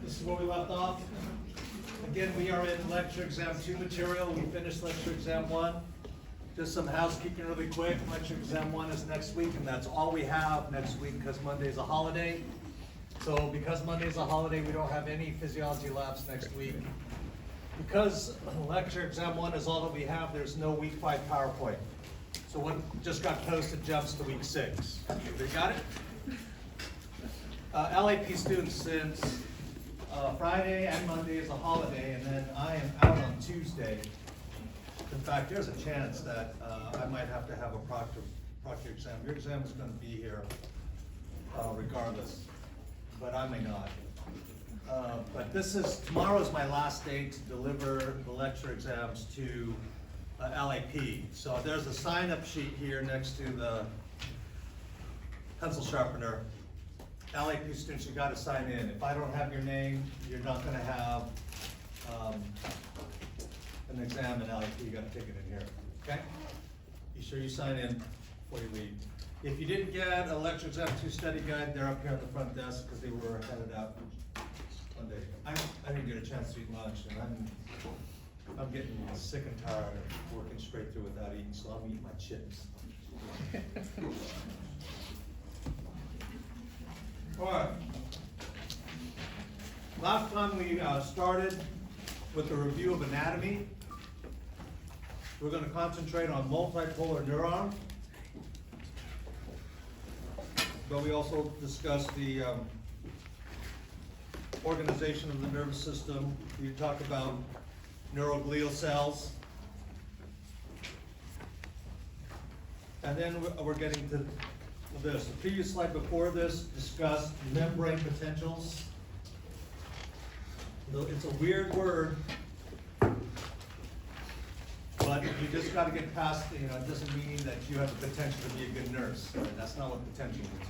This is where we left off. Again, we are in lecture exam 2 material. We finished lecture exam 1. Just some housekeeping really quick. Lecture exam 1 is next week, and that's all we have next week because Monday is a holiday. So because Monday is a holiday, we don't have any physiology labs next week. Because lecture exam 1 is all that we have, there's no week 5 PowerPoint. So what just got posted jumps to week 6. Everybody got it? LAP students, since Friday and Monday is a holiday, and then I am out on Tuesday. In fact, there's a chance that I might have to have a proctor exam. Your exam is going to be here regardless, but I may not. But tomorrow is my last day to deliver the lecture exams to LAP. So there's a sign-up sheet here next to the pencil sharpener. LAP students, you got to sign in. If I don't have your name, you're not going to have an exam in LAP. You got to take it in here. Okay? Be sure you sign in before you leave. If you didn't get a lecture exam 2 study guide, they're up here at the front desk because they were headed out one day. I didn't get a chance to eat lunch, and I'm getting sick and tired of working straight through without eating, so I'm eating my chips. All right. Last time we started with a review of anatomy. We're going to concentrate on multipolar neuron, but we also discussed the organization of the nervous system. We talked about neuroglial cells. And then we're getting to this. The previous slide before this discussed membrane potentials. It's a weird word, but you just got to get past, it doesn't mean that you have the potential to be a good nurse. That's not what potential means.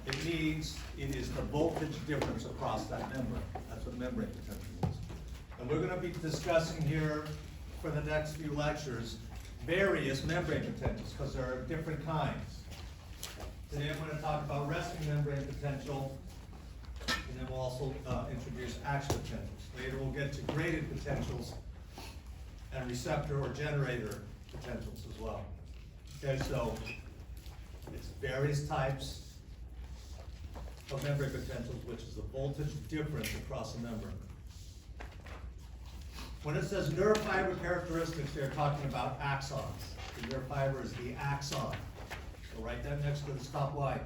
It means it is the voltage difference across that membrane. That's what membrane potential means. And we're going to be discussing here for the next few lectures various membrane potentials because there are different kinds. Today I'm going to talk about resting membrane potential, and then we'll also introduce action potentials. Later we'll get to graded potentials and receptor or generator potentials as well. Okay, so it's various types of membrane potentials, which is the voltage difference across a membrane. When it says nerve fiber characteristics, they're talking about axons. The nerve fiber is the axon. So write that next to the stop line.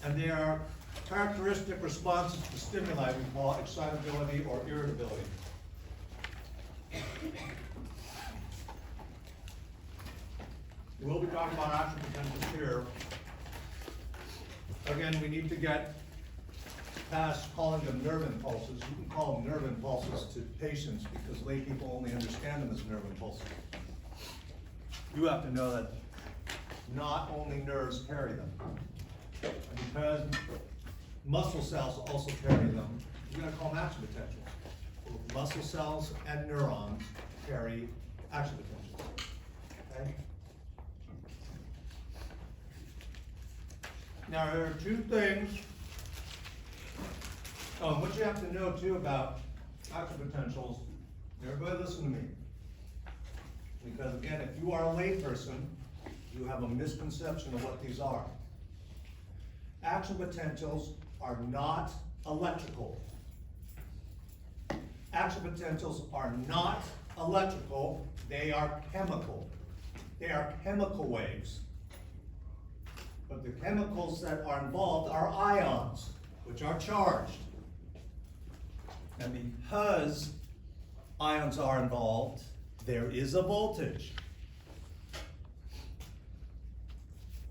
And they are characteristic responses to stimuli we call excitability or irritability. We'll be talking about action potentials here. Again, we need to get past calling them nerve impulses. You can call them nerve impulses to patients because lay people only understand them as nerve impulses. You have to know that not only nerves carry them. And because muscle cells also carry them, you're going to call them action potentials. Both muscle cells and neurons carry action potentials. Okay? Now, there are 2 things. What you have to know too about action potentials, everybody listen to me. Because again, if you are a layperson, you have a misconception of what these are. Action potentials are not electrical. Action potentials are not electrical, they are chemical. They are chemical waves. But the chemicals that are involved are ions, which are charged. And because ions are involved, there is a voltage.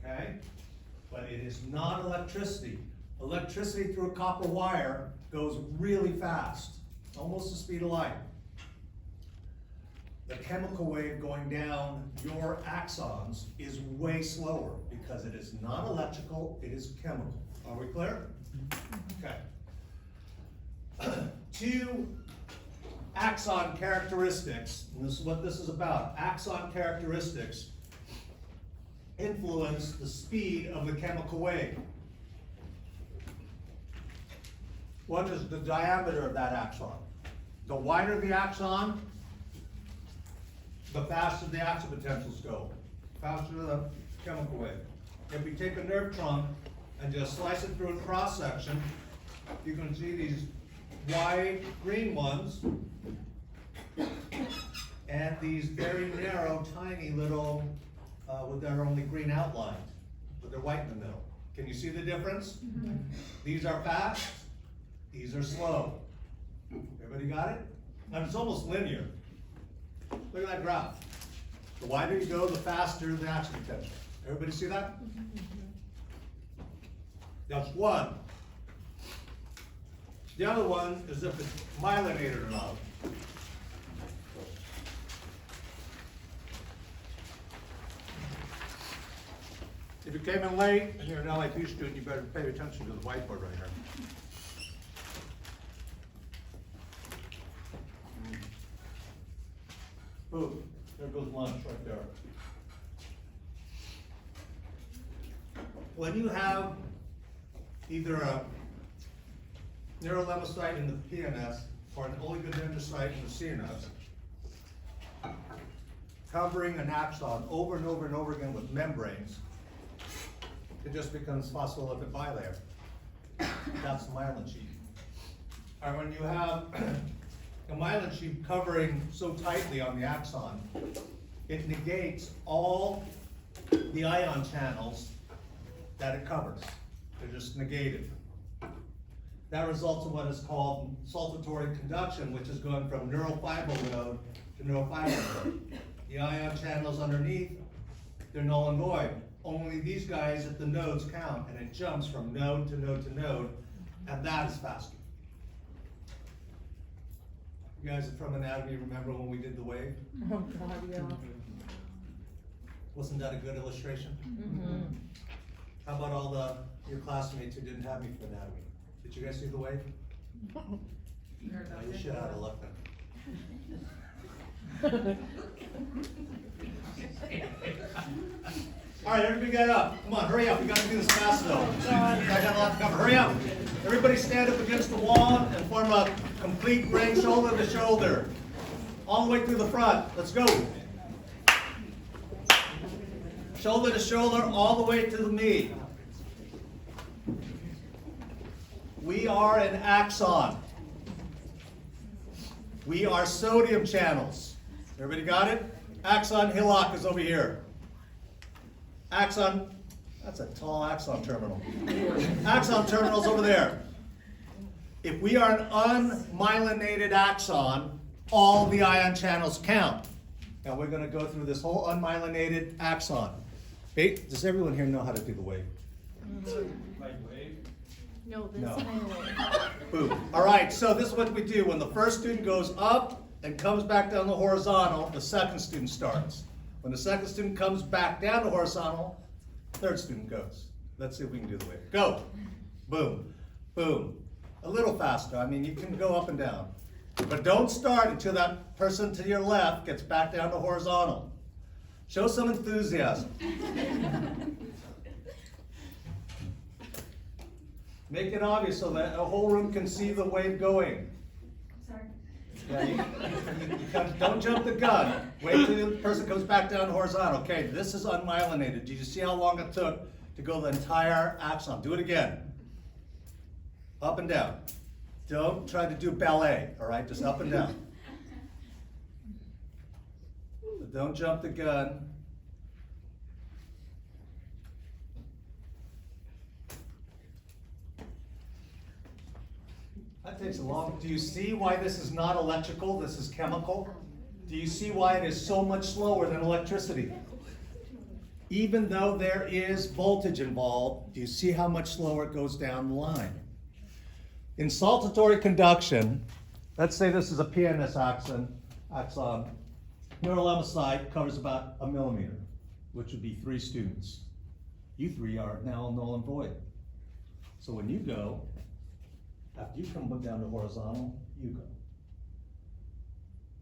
Okay? But it is not electricity. Electricity through a copper wire goes really fast, almost the speed of light. The chemical wave going down your axons is way slower because it is not electrical, it is chemical. Are we clear? Okay. 2 axon characteristics, and this is what this is about. Axon characteristics influence the speed of the chemical wave. What is the diameter of that axon? The wider the axon, the faster the action potentials go, faster the chemical wave. If we take a nerve trunk and just slice it through a cross section, you can see these wide green ones and these very narrow, tiny little, with their only green outlines, with their white in the middle. Can you see the difference? Mm-hmm. These are fast, these are slow. Everybody got it? And it's almost linear. Look at that graph. The wider you go, the faster the action potential. Everybody see that? That's one. The other one is if it's myelinated or not. If you came in late and you're an LIT student, you better pay attention to the whiteboard right here. Boom, there goes lunch right there. When you have either a neurolemmacyte in the PNS or an oligodendrocyte in the CNS, covering an axon over and over and over again with membranes, it just becomes phospholipid bilayer. That's the myelin sheath. And when you have a myelin sheath covering so tightly on the axon, it negates all the ion channels that it covers. They're just negated. That results in what is called saltatory conduction, which is going from neurofibril node to neurofibril node. The ion channels underneath, they're null and void. Only these guys at the nodes count, and it jumps from node to node to node, and that is faster. You guys from anatomy remember when we did the wave? Oh God, yeah. Wasn't that a good illustration? Mm-hmm. How about all your classmates who didn't have me for anatomy? Did you guys see the wave? You should have had a luck then. All right, everybody get up. Come on, hurry up. We gotta do this fast though. I got a lot to cover. Hurry up. Everybody stand up against the wall and form a complete ring shoulder to shoulder. All the way through the front. Let's go. Shoulder to shoulder, all the way to the knee. We are an axon. We are sodium channels. Everybody got it? Axon hillock is over here. Axon, that's a tall axon terminal. Axon terminal's over there. If we are an unmyelinated axon, all the ion channels count. Now we're going to go through this whole unmyelinated axon. Hey, does everyone here know how to do the wave? Like wave? No, this No. kind of way. Boom. All right, so this is what we do. When the first student goes up and comes back down the horizontal, the second student starts. When the second student comes back down the horizontal, third student goes. Let's see if we can do the wave. Go. Boom. Boom. A little faster. I mean, you can go up and down. But don't start until that person to your left gets back down to horizontal. Show some enthusiasm. Make it obvious so that the whole room can see the wave going. Sorry. Yeah, don't jump the gun. Wait till the person comes back down horizontal. Okay, this is unmyelinated. Did you see how long it took to go the entire axon? Do it again. Up and down. Don't try to do ballet, all right? Just up and down. But don't jump the gun. That takes a long. Do you see why this is not electrical? This is chemical. Do you see why it is so much slower than electricity? Even though there is voltage involved, do you see how much slower it goes down the line? In saltatory conduction, let's say this is a PNS axon. Neurolemmacyte covers about 1 millimeter, which would be 3 students. You 3 are now null and void. So when you go, after you come down to horizontal, you go.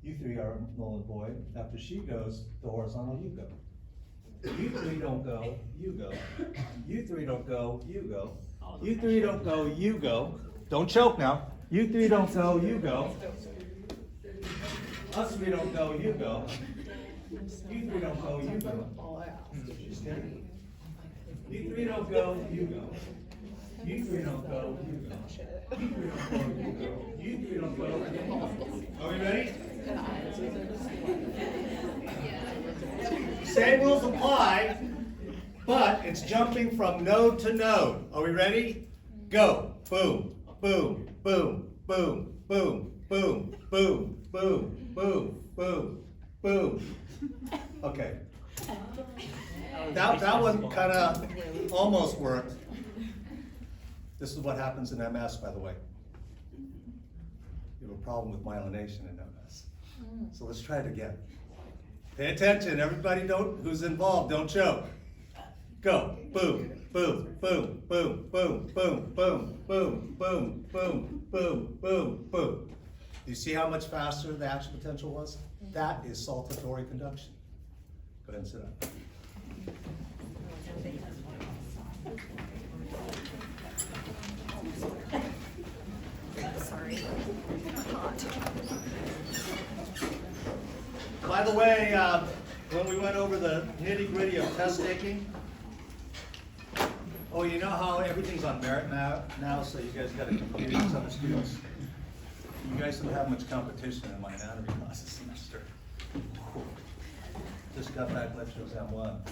You 3 are null and void. After she goes to horizontal, you go. You three don't go, you go. You three don't go, you go. You three don't go, you go. Don't choke now. You three don't go, you go. Us three don't go, you go. You three don't go, you go. You scared? You three don't go, you go. You three don't go, you go. You three don't go, you go. You three don't go, you go. Are we ready? Same rules apply, but it's jumping from node to node. Are we ready? Go. Boom, boom, boom, boom, boom, boom, boom, boom, boom, boom, boom. Okay. That one kind of almost worked. This is what happens in MS, by the way. You have a problem with myelination in MS. So let's try it again. Pay attention, everybody who's involved, don't choke. Go, boom, boom, boom, boom, boom, boom, boom, boom, boom, boom, boom, boom, boom. Do you see how much faster the action potential was? That is saltatory conduction. Go ahead and sit down. Sorry. By the way, when we went over the nitty-gritty of test taking, oh, you know how everything's on merit now, so you guys got to compete against other students? You guys don't have much competition in my anatomy class this semester. Just got back lecture exam 1.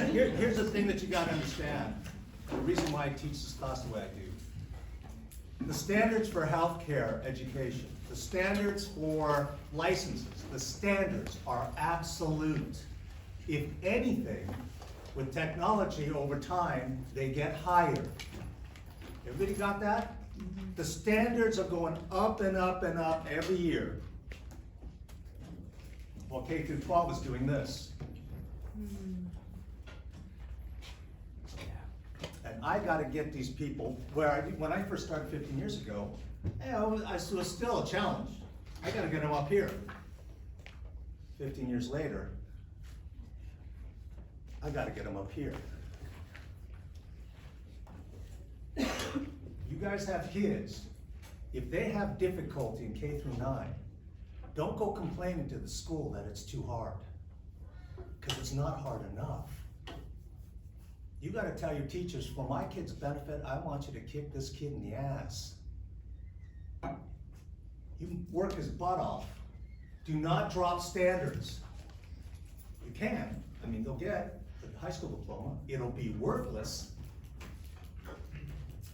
Here's the thing that you got to understand. The reason why I teach this class the way I do. The standards for healthcare education, the standards for licenses, the standards are absolute. If anything, with technology over time, they get higher. Everybody got that? The standards are going up and up and up every year. Well, K through 12 is doing this. And I got to get these people when I first started 15 years ago, it was still a challenge. I got to get them up here. 15 years later, I got to get them up here. You guys have kids. If they have difficulty in K through 9, don't go complaining to the school that it's too hard, because it's not hard enough. You got to tell your teachers, for my kid's benefit, I want you to kick this kid in the ass. You work his butt off. Do not drop standards. You can. I mean, they'll get the high school diploma. It'll be worthless,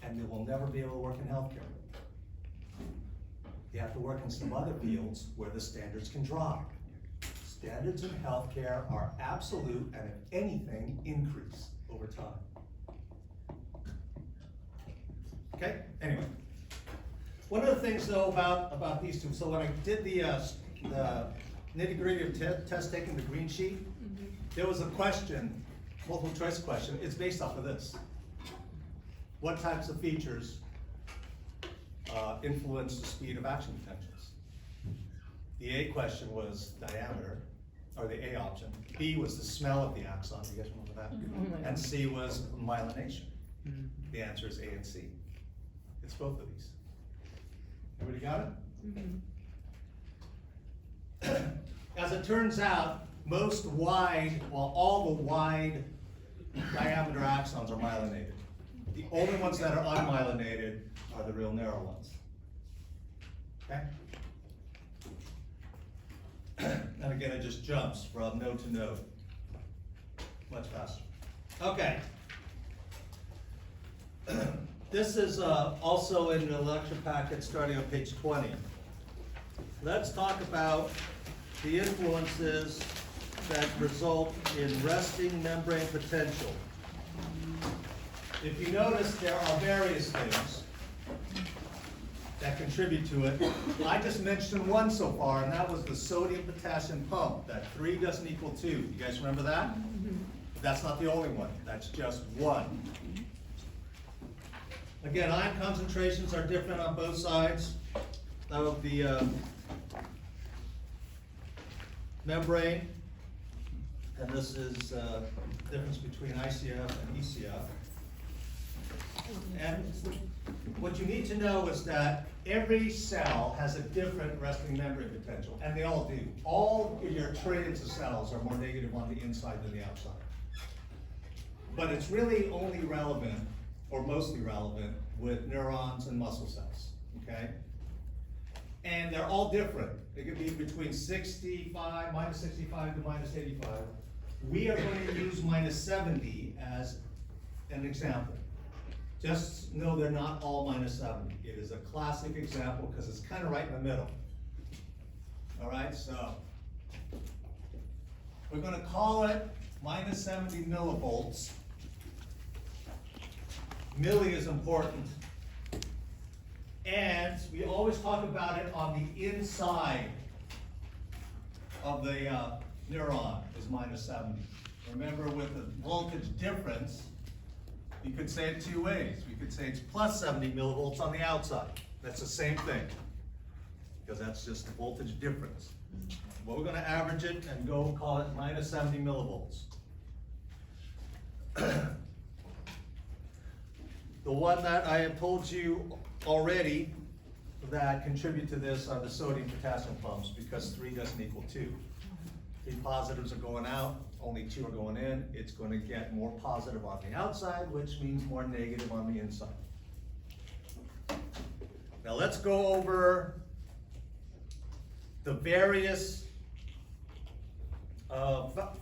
and they will never be able to work in healthcare. You have to work in some other fields where the standards can drop. Standards in healthcare are absolute, and if anything, increase over time. Okay, anyway. One of the things though about these two, so when I did the nitty-gritty of test taking, the green sheet, there was a question, multiple choice question, it's based off of this. What types of features influence the speed of action potentials? The A question was diameter, or the A option. B was the smell of the axon, do you guys remember that? And C was myelination. The answer is A and C. It's both of these. Everybody got it? As it turns out, all the wide diameter axons are myelinated. The only ones that are unmyelinated are the real narrow ones. Okay? And again, it just jumps from node to node. Much faster. Okay. This is also in the lecture packet starting on page 20. Let's talk about the influences that result in resting membrane potential. If you notice, there are various things that contribute to it. I just mentioned one so far, and that was the sodium-potassium pump, that 3 doesn't equal 2. You guys remember that? That's not the only one, that's just one. Again, ion concentrations are different on both sides of the membrane, and this is difference between ICF and ECF. And what you need to know is that every cell has a different resting membrane potential, and they all do. All of your trillions of cells are more negative on the inside than the outside. But it's really only relevant, or mostly relevant, with neurons and muscle cells, okay? And they're all different. It could be between 65, minus 65 to minus 85. We are going to use minus 70 as an example. Just know they're not all minus 70. It is a classic example because it's kind of right in the middle. All right, so we're going to call it minus 70 millivolts. Milli is important. And we always talk about it on the inside of the neuron is minus 70. Remember, with the voltage difference, you could say it two ways. We could say it's plus 70 millivolts on the outside. That's the same thing, because that's just the voltage difference. Well, we're going to average it and go call it minus 70 millivolts. The one that I have told you already that contribute to this are the sodium potassium pumps, because 3 doesn't equal 2. 3 positives are going out, only 2 are going in. It's going to get more positive on the outside, which means more negative on the inside. Now let's go over the various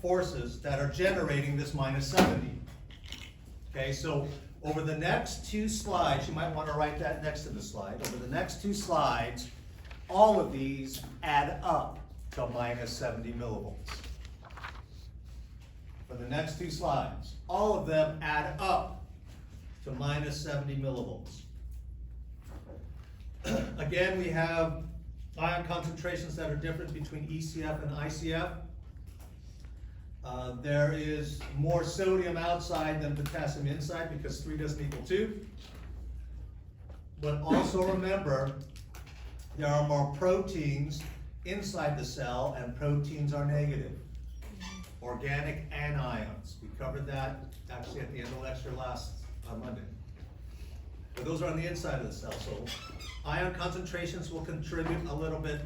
forces that are generating this minus 70. Okay, so over the next 2 slides, you might want to write that next to the slide. Over the next 2 slides, all of these add up to minus 70 millivolts. For the next 2 slides, all of them add up to minus 70 millivolts. Again, we have ion concentrations that are different between ECF and ICF. There is more sodium outside than potassium inside because 3 doesn't equal 2. But also remember, there are more proteins inside the cell, and proteins are negative. Organic anions. We covered that actually at the end of the lecture last Monday. But those are on the inside of the cell. So ion concentrations will contribute a little bit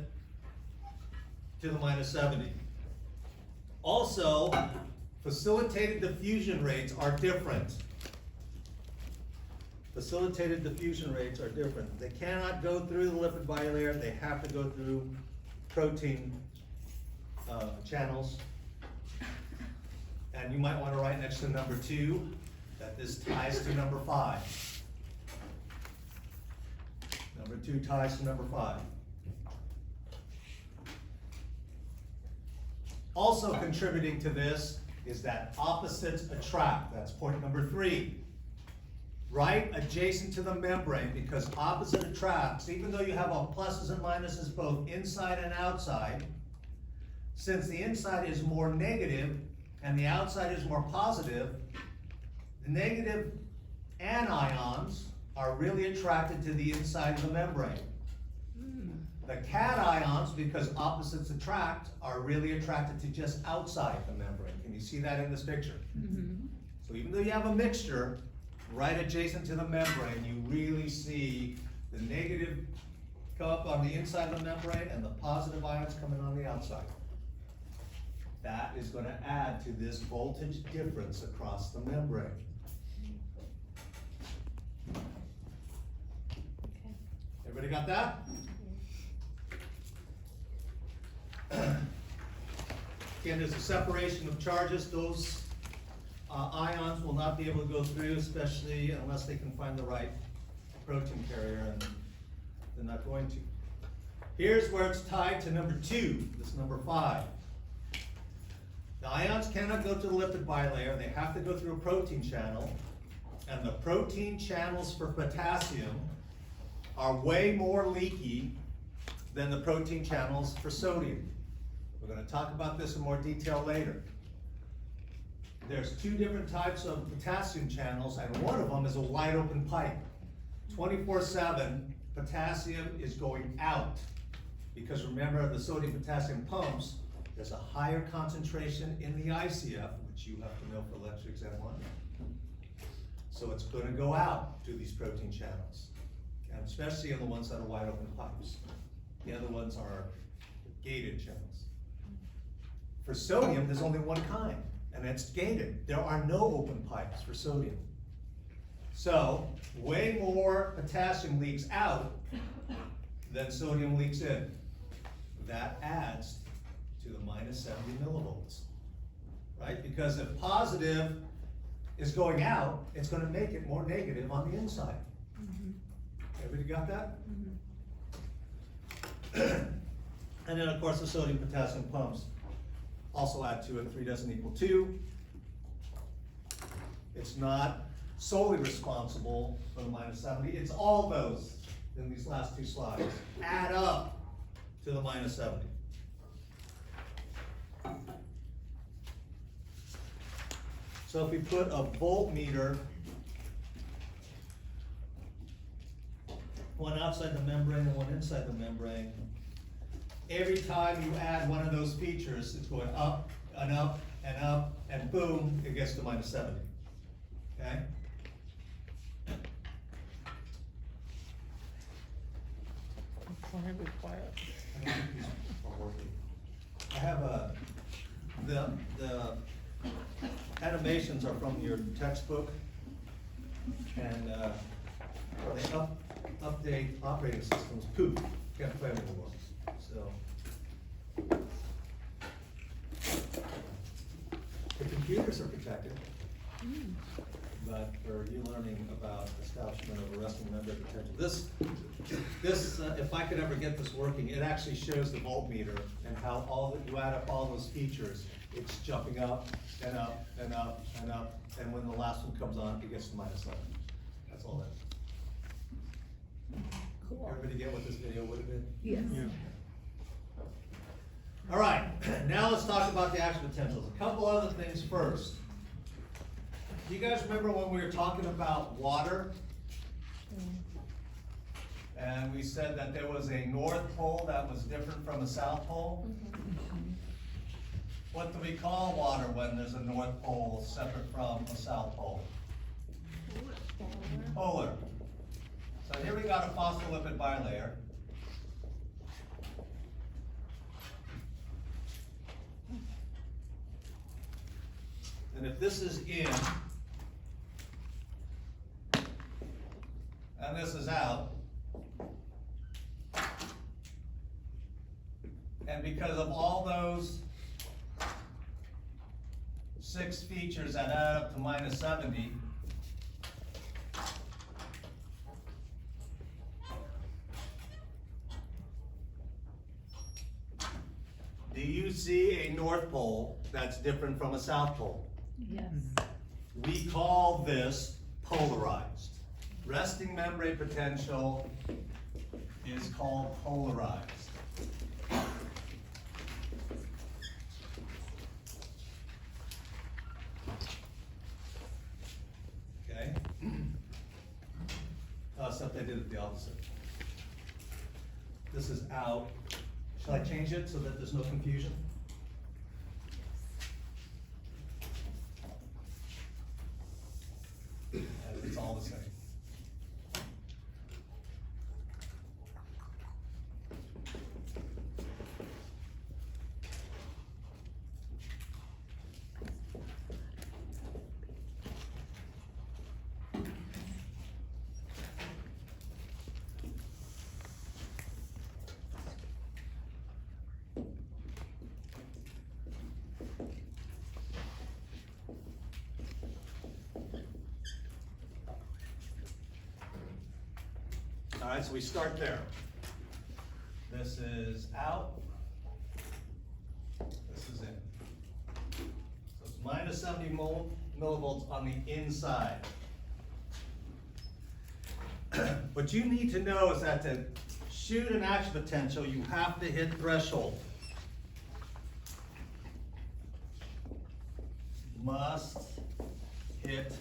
to the minus 70. Also, facilitated diffusion rates are different. Facilitated diffusion rates are different. They cannot go through the lipid bilayer. They have to go through protein channels. And you might want to write next to number 2 that this ties to number 5. Number 2 ties to number 5. Also contributing to this is that opposites attract. That's point number 3. Right adjacent to the membrane, because opposite attracts, even though you have a pluses and minuses both inside and outside, since the inside is more negative and the outside is more positive, the negative anions are really attracted to the inside of the membrane. The cations, because opposites attract, are really attracted to just outside the membrane. Can you see that in this picture? Mm-hmm. So even though you have a mixture right adjacent to the membrane, you really see the negative come up on the inside of the membrane and the positive ions coming on the outside. That is going to add to this voltage difference across the membrane. Everybody got that? Again, there's a separation of charges. Those ions will not be able to go through, especially unless they can find the right protein carrier, and they're not going to. Here's where it's tied to number 2, this number 5. The ions cannot go to the lipid bilayer. They have to go through a protein channel, and the protein channels for potassium are way more leaky than the protein channels for sodium. We're going to talk about this in more detail later. There's 2 different types of potassium channels, and one of them is a wide open pipe. 24/7 potassium is going out, because remember, the sodium potassium pumps There's a higher concentration in the ICF, which you have to know for lecture exam 1. So it's gonna go out to these protein channels, and especially in the ones that are wide open pipes. The other ones are gated channels. For sodium, there's only one kind, and it's gated. There are no open pipes for sodium. So, way more potassium leaks out than sodium leaks in. That adds to the minus 70 millivolts, right? Because if positive is going out, it's gonna make it more negative on the inside. Everybody got that? And then, of course, the sodium potassium pumps also add to it. 3 doesn't equal 2. It's not solely responsible for the minus 70. It's all those in these last 2 slides add up to the minus 70. So if we put a voltmeter, one outside the membrane and one inside the membrane, every time you add one of those features, it's going up and up and up, and boom, it gets to minus 70. Okay? Trying to be quiet. I have the animations are from your textbook, and they update operating systems. Poof, can't play them anymore. So the computers are protected, but for you learning about establishment of a resting membrane potential, this if I could ever get this working, it actually shows the voltmeter and how all that you add up all those features, it's jumping up and up and up and up, and when the last one comes on, it gets to minus 7. That's all that is. Cool. Everybody get what this video would have been? Yes. All right, now let's talk about the action potentials. A couple other things first. Do you guys remember when we were talking about water? And we said that there was a north pole that was different from a south pole? What do we call water when there's a north pole separate from a south pole? Polar. So here we got a phospholipid bilayer. And if this is in, and this is out, and because of all those 6 features that add up to minus 70, do you see a north pole that's different from a south pole? Yes. We call this polarized. Resting membrane potential is called polarized. Okay? Except I did it the opposite. This is out. Shall I change it so that there's no confusion? It's all the same. All right, so we start there. This is out. This is in. So it's minus 70 millivolts on the inside. What you need to know is that to shoot an action potential, you have to hit threshold. Must hit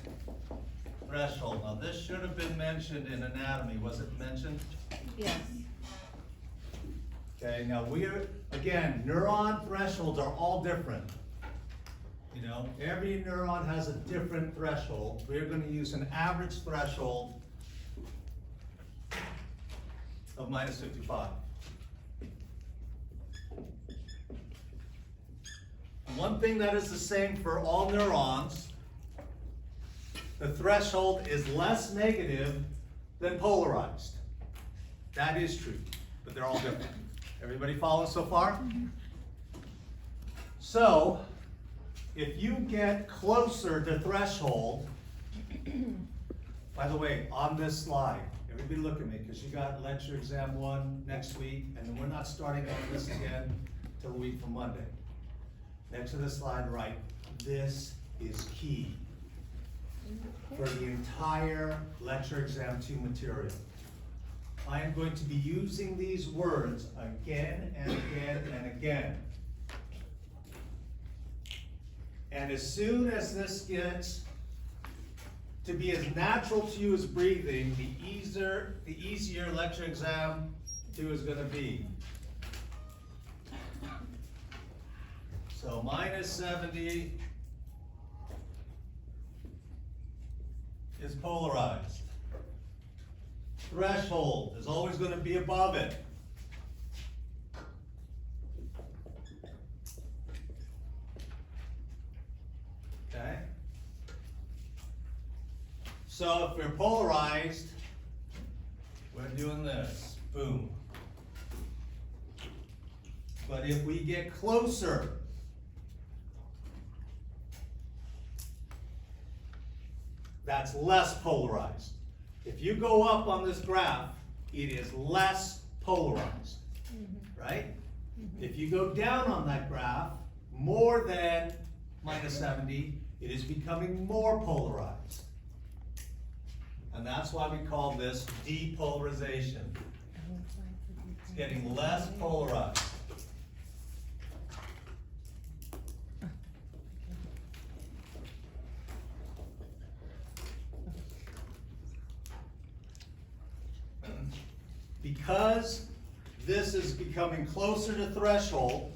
threshold. Now this should have been mentioned in anatomy. Was it mentioned? Yes. Okay, now again, neuron thresholds are all different. You know, every neuron has a different threshold. We're gonna use an average threshold of minus 55. One thing that is the same for all neurons, the threshold is less negative than polarized. That is true, but they're all different. Everybody follow so far? So, if you get closer to threshold, by the way, on this slide, everybody look at me, because you got lecture exam 1 next week, and then we're not starting on this again till a week from Monday. Next to the slide, right, this is key for the entire lecture exam 2 material. I am going to be using these words again and again and again. And as soon as this gets to be as natural to you as breathing, the easier lecture exam 2 is going to be. So minus 70 is polarized. Threshold is always going to be above it. Okay? So if we're polarized, we're doing this. Boom. But if we get closer, that's less polarized. If you go up on this graph, it is less polarized, right? If you go down on that graph, more than minus 70, it is becoming more polarized. And that's why we call this depolarization. It's getting less polarized. Because this is becoming closer to threshold,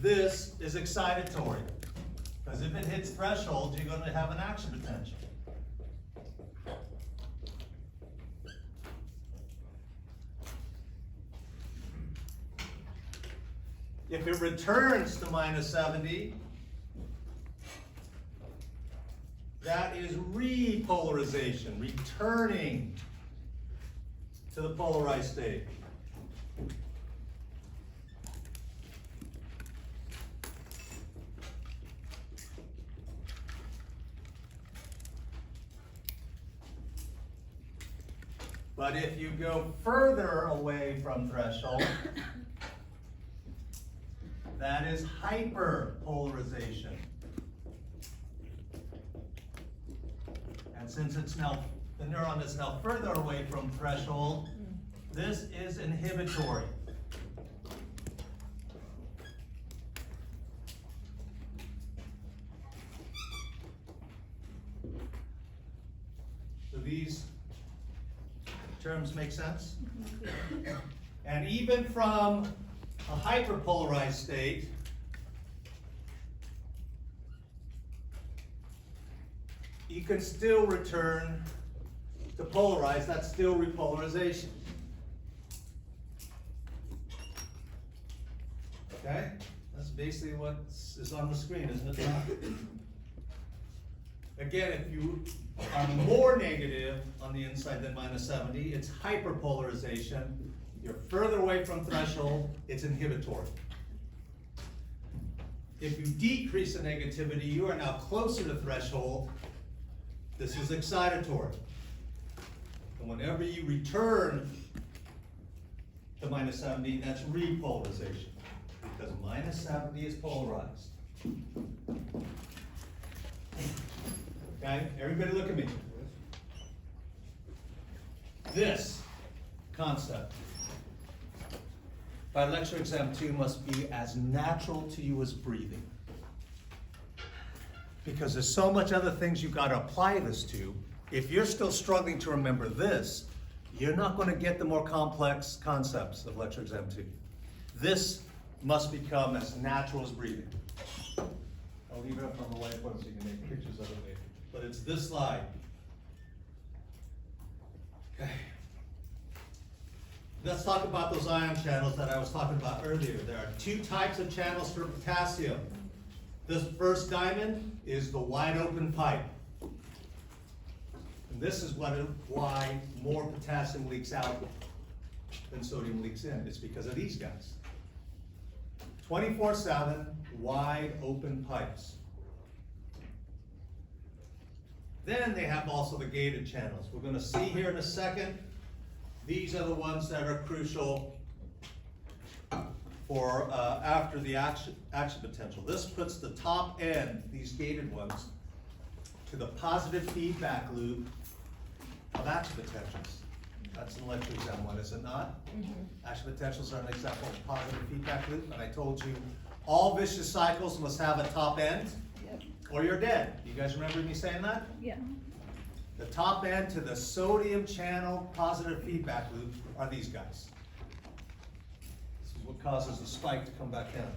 this is excitatory. Because if it hits threshold, you're going to have an action potential. If it returns to minus 70, that is repolarization, returning to the polarized state. But if you go further away from threshold, that is hyperpolarization. And since it's now, the neuron is now further away from threshold, this is inhibitory. Do these terms make sense? And even from a hyperpolarized state, you can still return to polarized. That's still repolarization. Okay? That's basically what is on the screen, isn't it? Again, if you are more negative on the inside than minus 70, it's hyperpolarization. You're further away from threshold, it's inhibitory. If you decrease the negativity, you are now closer to threshold. This is excitatory. And whenever you return to minus 70, that's repolarization. Because minus 70 is polarized. Okay, everybody look at me. This concept by lecture exam 2 must be as natural to you as breathing. Because there's so much other things you've got to apply this to. If you're still struggling to remember this, you're not going to get the more complex concepts of Lecture Exam 2. This must become as natural as breathing. I'll leave it up on the whiteboard so you can make pictures of it later. But it's this slide. Okay. Let's talk about those ion channels that I was talking about earlier. There are two types of channels for potassium. This first diamond is the wide open pipe. And this is why more potassium leaks out than sodium leaks in. It's because of these guys. 24/7 wide open pipes. Then they have also the gated channels. We're going to see here in a second. These are the ones that are crucial for after the action potential. This puts the top end, these gated ones, to the positive feedback loop of action potentials. That's in Lecture Exam 1, is it not? Action potentials are an example of positive feedback loop, and I told you all vicious cycles must have a top end, Yep. or you're dead. You guys remember me saying that? Yeah. The top end to the sodium channel positive feedback loop are these guys. This is what causes the spike to come back down.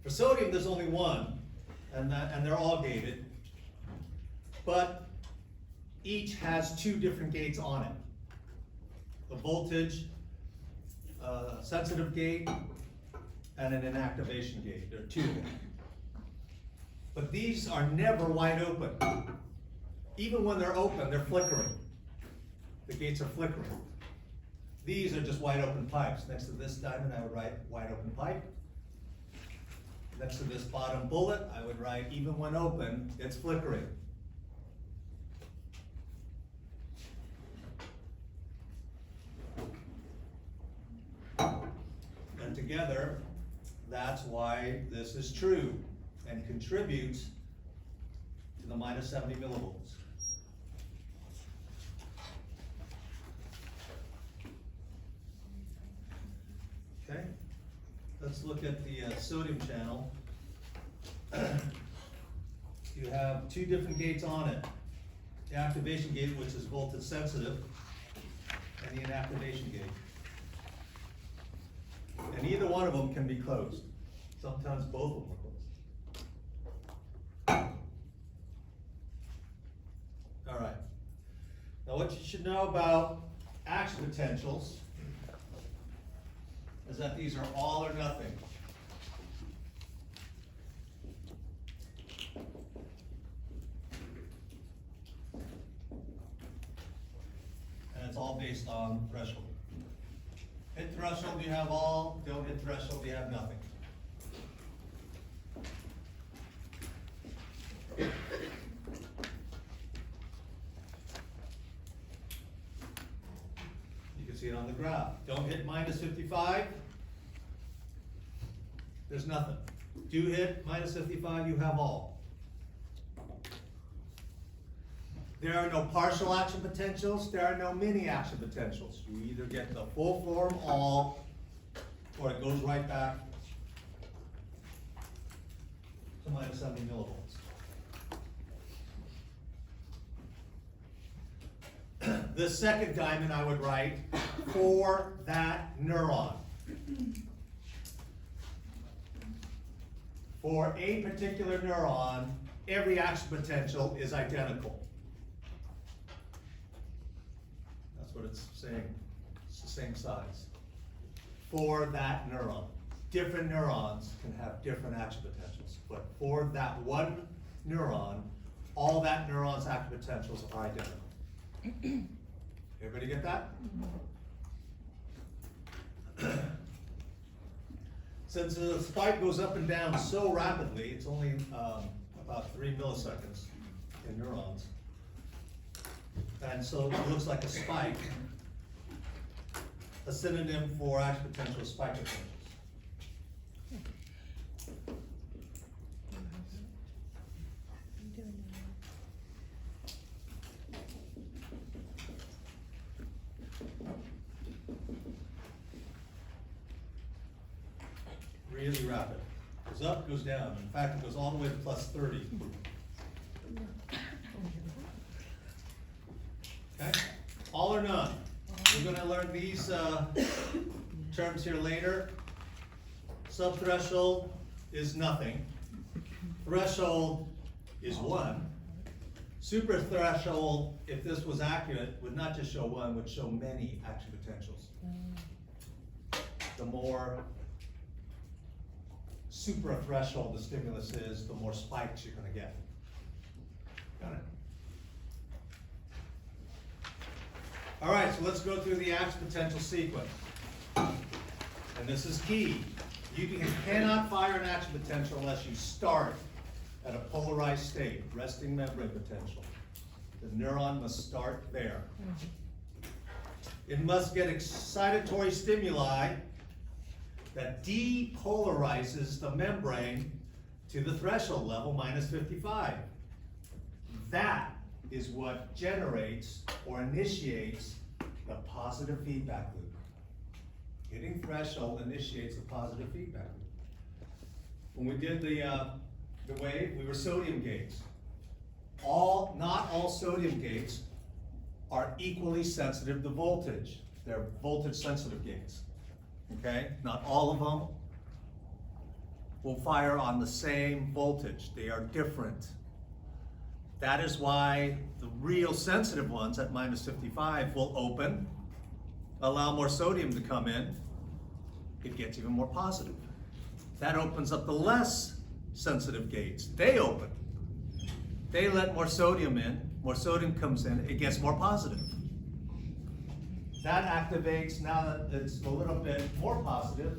For sodium, there's only one, and they're all gated, but each has two different gates on it. The voltage sensitive gate and an inactivation gate. There are two. But these are never wide open. Even when they're open, they're flickering. The gates are flickering. These are just wide open pipes. Next to this diamond, I would write wide open pipe. Next to this bottom bullet, I would write even when open, it's flickering. And together, that's why this is true and contributes to the minus 70 millivolts. Okay, let's look at the sodium channel. You have two different gates on it. The activation gate, which is voltage sensitive, and the inactivation gate. And either one of them can be closed. Sometimes both of them are closed. All right. Now what you should know about action potentials is that these are all or nothing. And it's all based on threshold. Hit threshold, you have all. Don't hit threshold, you have nothing. You can see it on the graph. Don't hit minus 55. There's nothing. Do hit minus 55, you have all. There are no partial action potentials, there are no mini action potentials. You either get the full form all, or it goes right back to minus 70 millivolts. The second diamond I would write for that neuron. For a particular neuron, every action potential is identical. That's what it's saying. It's the same size. For that neuron. Different neurons can have different action potentials, but for that one neuron, all that neuron's action potentials are identical. Everybody get that? Since the spike goes up and down so rapidly, it's only about 3 milliseconds in neurons. And so it looks like a spike. A synonym for action potential is spike potentials. Really rapid. Goes up, goes down. In fact, it goes all the way to plus 30. Okay? All or none. We're gonna learn these terms here later. Subthreshold is nothing. Threshold is 1. Superthreshold, if this was accurate, would not just show 1, would show many action potentials. The more suprathreshold the stimulus is, the more spikes you're gonna get. Got it? All right, so let's go through the action potential sequence. And this is key. You cannot fire an action potential unless you start at a polarized state, resting membrane potential. The neuron must start there. It must get excitatory stimuli that depolarizes the membrane to the threshold level, minus 55. That is what generates or initiates the positive feedback loop. Hitting threshold initiates a positive feedback loop. When we did the wave, we were sodium gates. Not all sodium gates are equally sensitive to voltage. They're voltage sensitive gates. Okay? Not all of them will fire on the same voltage. They are different. That is why the real sensitive ones at minus 55 will open, allow more sodium to come in. It gets even more positive. That opens up the less sensitive gates. They open. They let more sodium in. More sodium comes in. It gets more positive. That activates, now that it's a little bit more positive,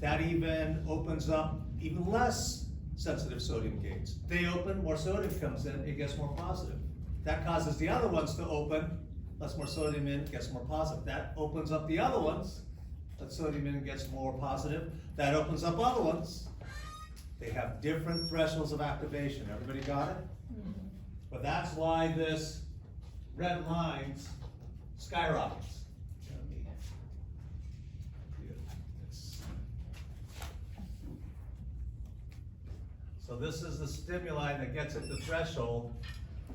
that even opens up even less sensitive sodium gates. They open, more sodium comes in, it gets more positive. That causes the other ones to open, lets more sodium in, gets more positive. That opens up the other ones, lets sodium in, gets more positive. That opens up other ones. They have different thresholds of activation. Everybody got it? Mm-hmm. But that's why this red line skyrockets. So this is the stimuli that gets at the threshold,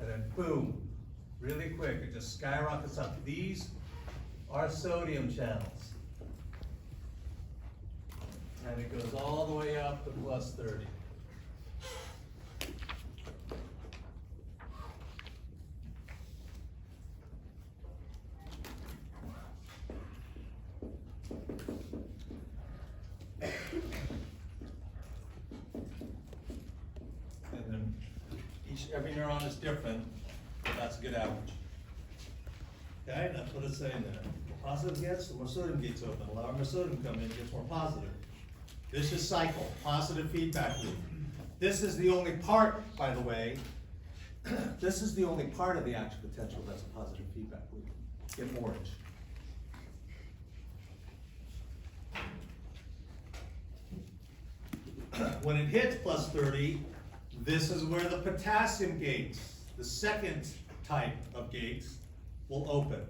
and then boom, really quick, it just skyrockets up. These are sodium channels. And it goes all the way up to plus 30. Every neuron is different, but that's a good average. Okay, that's what it's saying there. The positive gets, the more sodium gates open. Allow more sodium come in, it gets more positive. This is cycle, positive feedback loop. This is the only part, by the way, this is the only part of the action potential that's a positive feedback loop in orange. When it hits plus 30, this is where the potassium gates, the second type of gates, will open.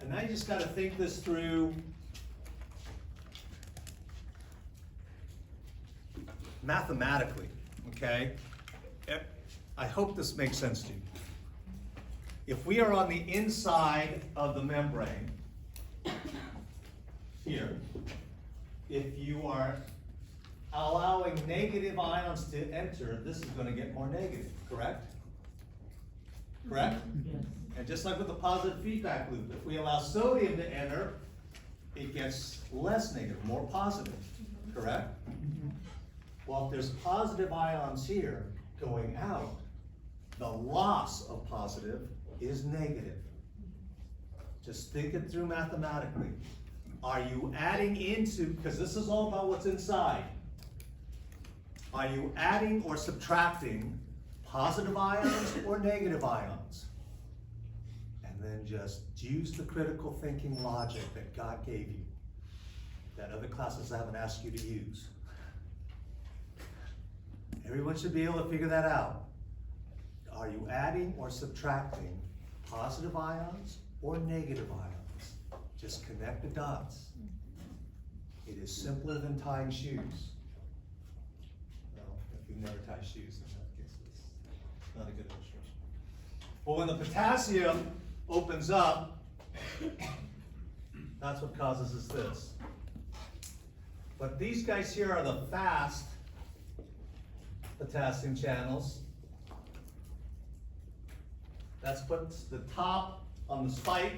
And now you just got to think this through mathematically, okay? I hope this makes sense to you. If we are on the inside of the membrane, here, if you are allowing negative ions to enter, this is going to get more negative, correct? Correct? Yes. And just like with the positive feedback loop, if we allow sodium to enter, it gets less negative, more positive, correct? Well, if there's positive ions here going out, the loss of positive is negative. Just think it through mathematically. Are you adding into, because this is all about what's inside, are you adding or subtracting positive ions or negative ions? And then just use the critical thinking logic that God gave you, that other classes haven't asked you to use. Everyone should be able to figure that out. Are you adding or subtracting positive ions or negative ions? Just connect the dots. It is simpler than tying shoes. Well, if you've never tied shoes, in that case, it's not a good illustration. But when the potassium opens up, that's what causes us this. But these guys here are the fast potassium channels. That's puts the top on the spike.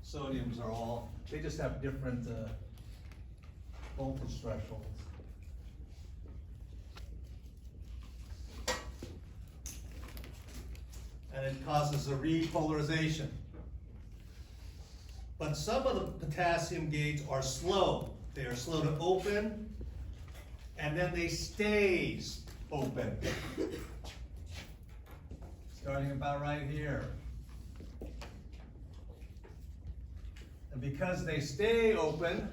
Sodiums are all, they just have different voltage thresholds. And it causes a repolarization. But some of the potassium gates are slow. They are slow to open, and then they stay open. Starting about right here. And because they stay open,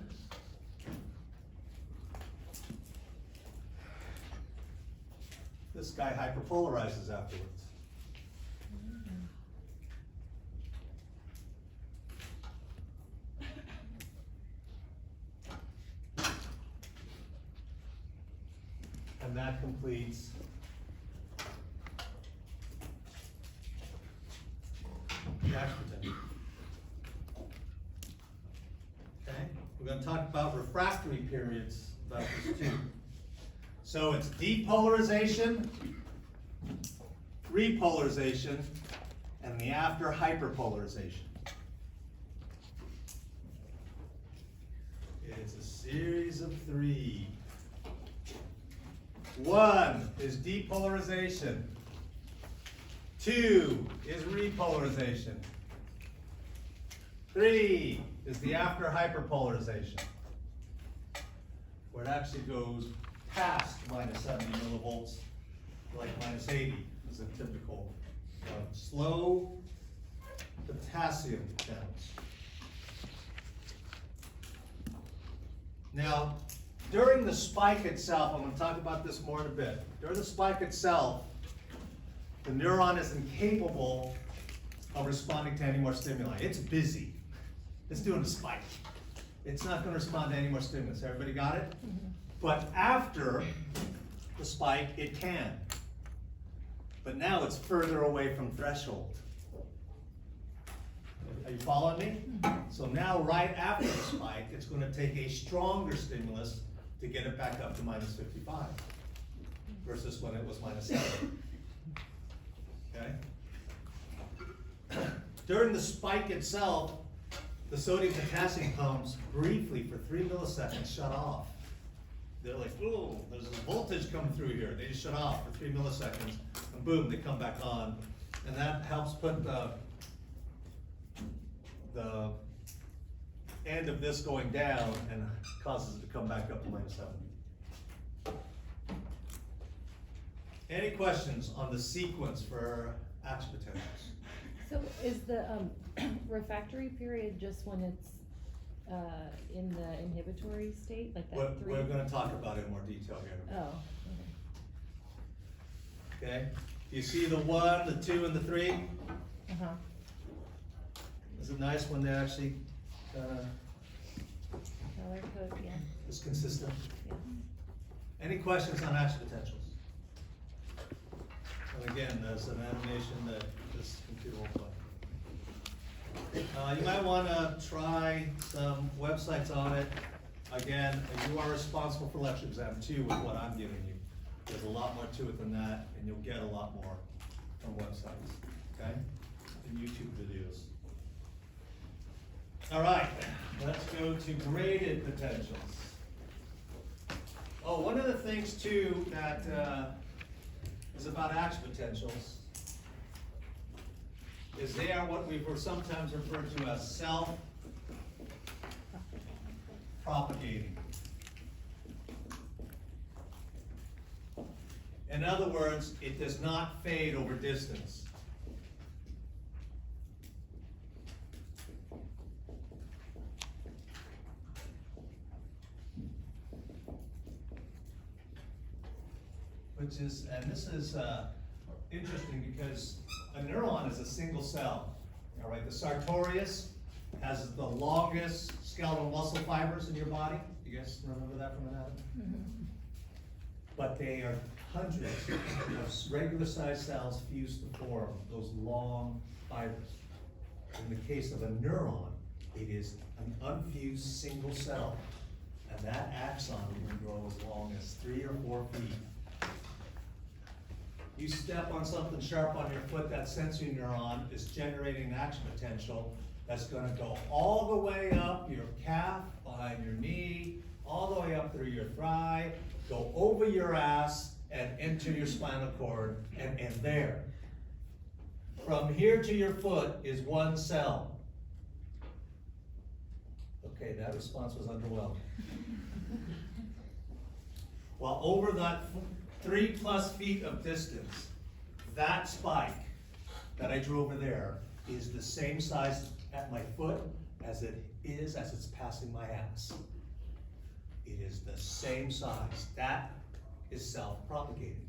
this guy hyperpolarizes afterwards. And that completes the action potential. Okay, we're going to talk about refractory periods about this too. So it's depolarization, repolarization, and the after hyperpolarization. It's a series of three. One is depolarization. Two is repolarization. Three is the after hyperpolarization, where it actually goes past minus 70 millivolts, like minus 80 is a typical slow potassium channels. Now, during the spike itself, I'm going to talk about this more in a bit. During the spike itself, the neuron is incapable of responding to any more stimuli. It's busy. It's doing a spike. It's not going to respond to any more stimulus. Everybody got it? Mm-hmm. But after the spike, it can. But now it's further away from threshold. Are you following me? Mm-hmm. So now right after the spike, it's going to take a stronger stimulus to get it back up to minus 55 versus when it was minus 7. Okay? During the spike itself, the sodium potassium pumps briefly for 3 milliseconds shut off. They're like, oh, there's a voltage coming through here. They just shut off for 3 milliseconds, and boom, they come back on. And that helps put the end of this going down and causes it to come back up to minus 70. Any questions on the sequence for action potentials? So is the refractory period just when it's in the inhibitory state, like that What 3? we're going to talk about in more detail here. Oh, Okay. Do you see the 1, the 2, and the 3? okay. Uh-huh. Is it nice when they're actually Color code, yeah, is consistent? yeah. Any questions on action potentials? And again, there's an animation that this computer won't play. You might want to try some websites on it. Again, you are responsible for lecture exam 2 with what I'm giving you. There's a lot more to it than that, and you'll get a lot more from websites, okay? And YouTube videos. All right, let's go to graded potentials. Oh, one of the things too that is about action potentials is they are what we were sometimes referred to as self-propagating. In other words, it does not fade over distance. Which is, and this is interesting because a neuron is a single cell. All right, the sartorius has the longest skeletal muscle fibers in your body. You guys remember that from anatomy? But they are hundreds of regular sized cells fused to form those long fibers. In the case of a neuron, it is an unfused single cell. And that axon can grow as long as 3 or 4 feet. You step on something sharp on your foot, that sensory neuron is generating an action potential that's gonna go all the way up your calf, behind your knee, all the way up through your thigh, go over your ass, and enter your spinal cord, and end there. From here to your foot is 1 cell. Okay, that response was underwhelming. Well, over that 3+ feet of distance, that spike that I drew over there is the same size at my foot as it's passing my ass. It is the same size. That is self-propagating.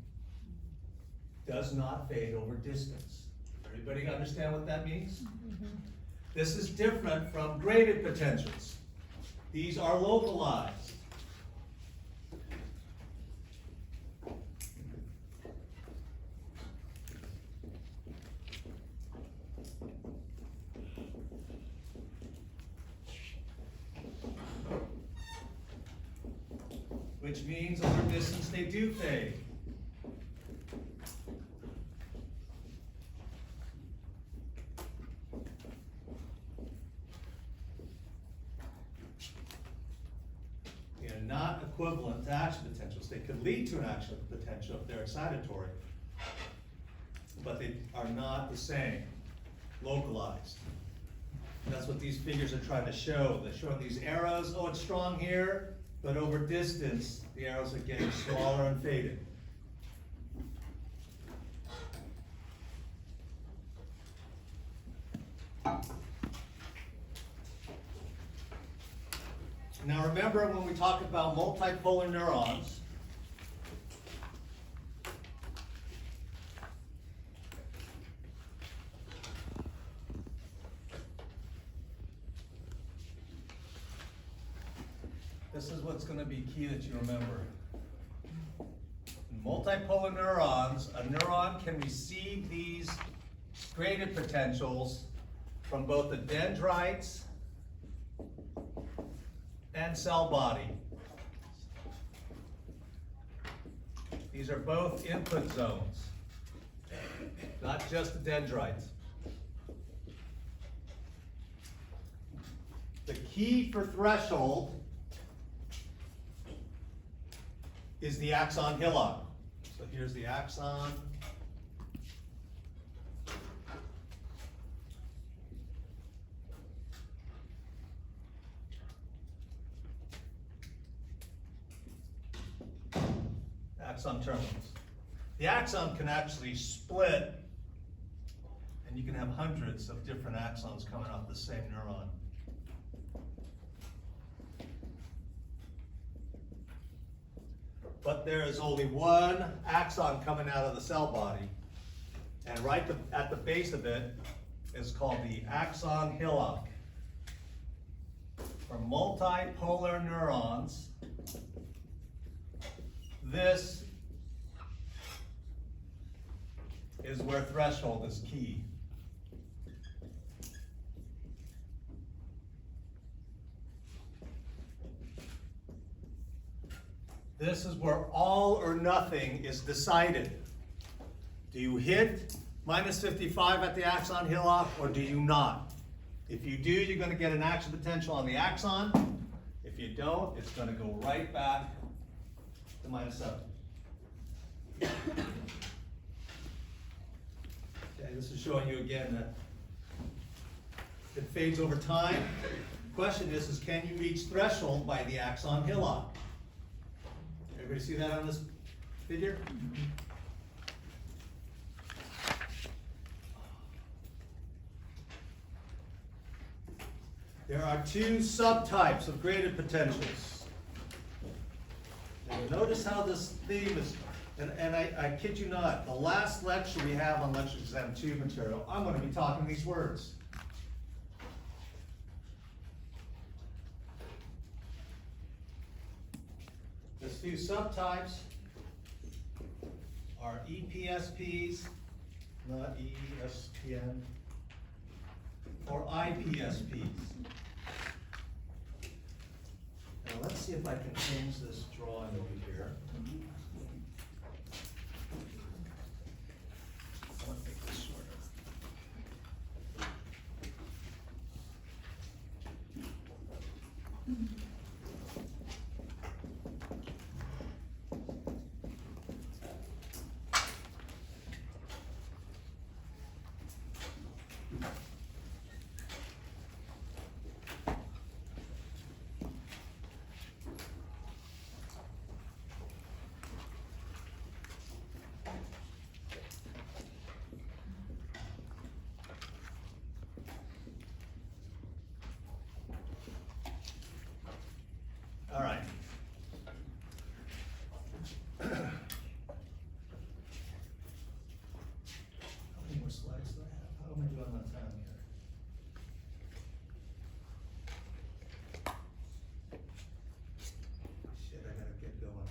Does not fade over distance. Everybody understand what that means? This is different from graded potentials. These are localized. Which means over distance they do fade. They are not equivalent to action potentials. They could lead to an action potential if they're excitatory, but they are not the same, localized. That's what these figures are trying to show. They're showing these arrows, oh, it's strong here, but over distance, the arrows are getting smaller and faded. Now remember when we talk about multipolar neurons, this is what's going to be key that you remember. In multipolar neurons, a neuron can receive these graded potentials from both the dendrites and cell body. These are both input zones, not just the dendrites. The key for threshold is the axon hillock. So here's the axon. Axon terminals. The axon can actually split, and you can have hundreds of different axons coming off the same neuron. But there is only one axon coming out of the cell body, and right at the base of it is called the axon hillock. For multipolar neurons, this is where threshold is key. This is where all or nothing is decided. Do you hit -55 at the axon hillock or do you not? If you do, you're going to get an action potential on the axon. If you don't, it's going to go right back to -7. Okay, this is showing you again that it fades over time. The question is can you reach threshold by the axon hillock? Everybody see that on this figure? There are two subtypes of graded potentials. And notice how this theme is, and I kid you not, the last lecture we have on Lecture Exam 2 material, I'm going to be talking these words. two subtypes are EPSPs, not ESPN, or IPSPs. Now let's see if I can change this drawing over here. I want to make this shorter. All right. How many more slides do I have? How am I doing on time here? Shit, I gotta get going.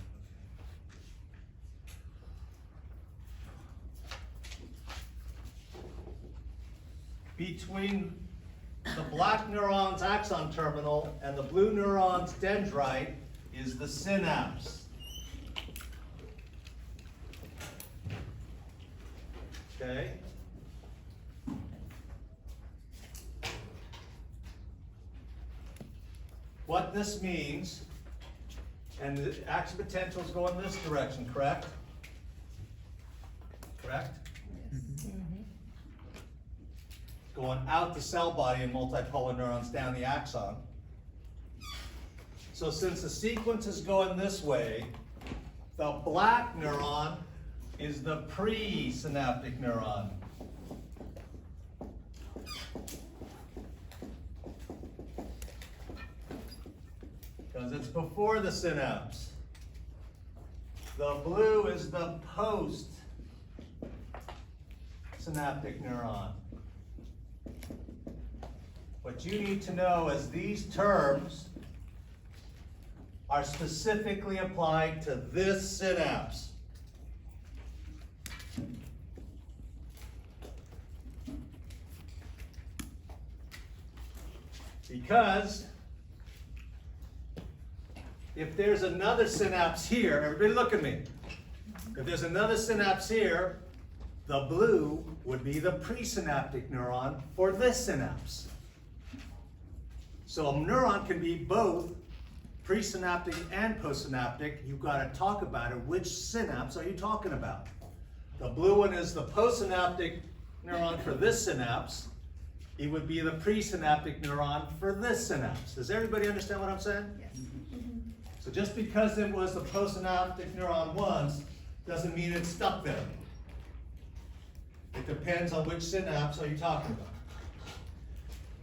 Okay. Between the black neuron's axon terminal and the blue neuron's dendrite is the synapse. Okay? What this means, and the action potentials go in this direction, correct? Correct? Going out the cell body and multipolar neurons down the axon. So since the sequence is going this way, the black neuron is the presynaptic neuron. Because it's before the synapse. The blue is the postsynaptic neuron. What you need to know is these terms are specifically applied to this synapse. Because if there's another synapse here, everybody look at me. If there's another synapse here, the blue would be the presynaptic neuron for this synapse. So a neuron can be both presynaptic and postsynaptic. You've got to talk about it. Which synapse are you talking about? The blue one is the postsynaptic neuron for this synapse. It would be the presynaptic neuron for this synapse. Does everybody understand what I'm saying? Yes. So just because it was the postsynaptic neuron once, doesn't mean it's stuck there. It depends on which synapse are you talking about.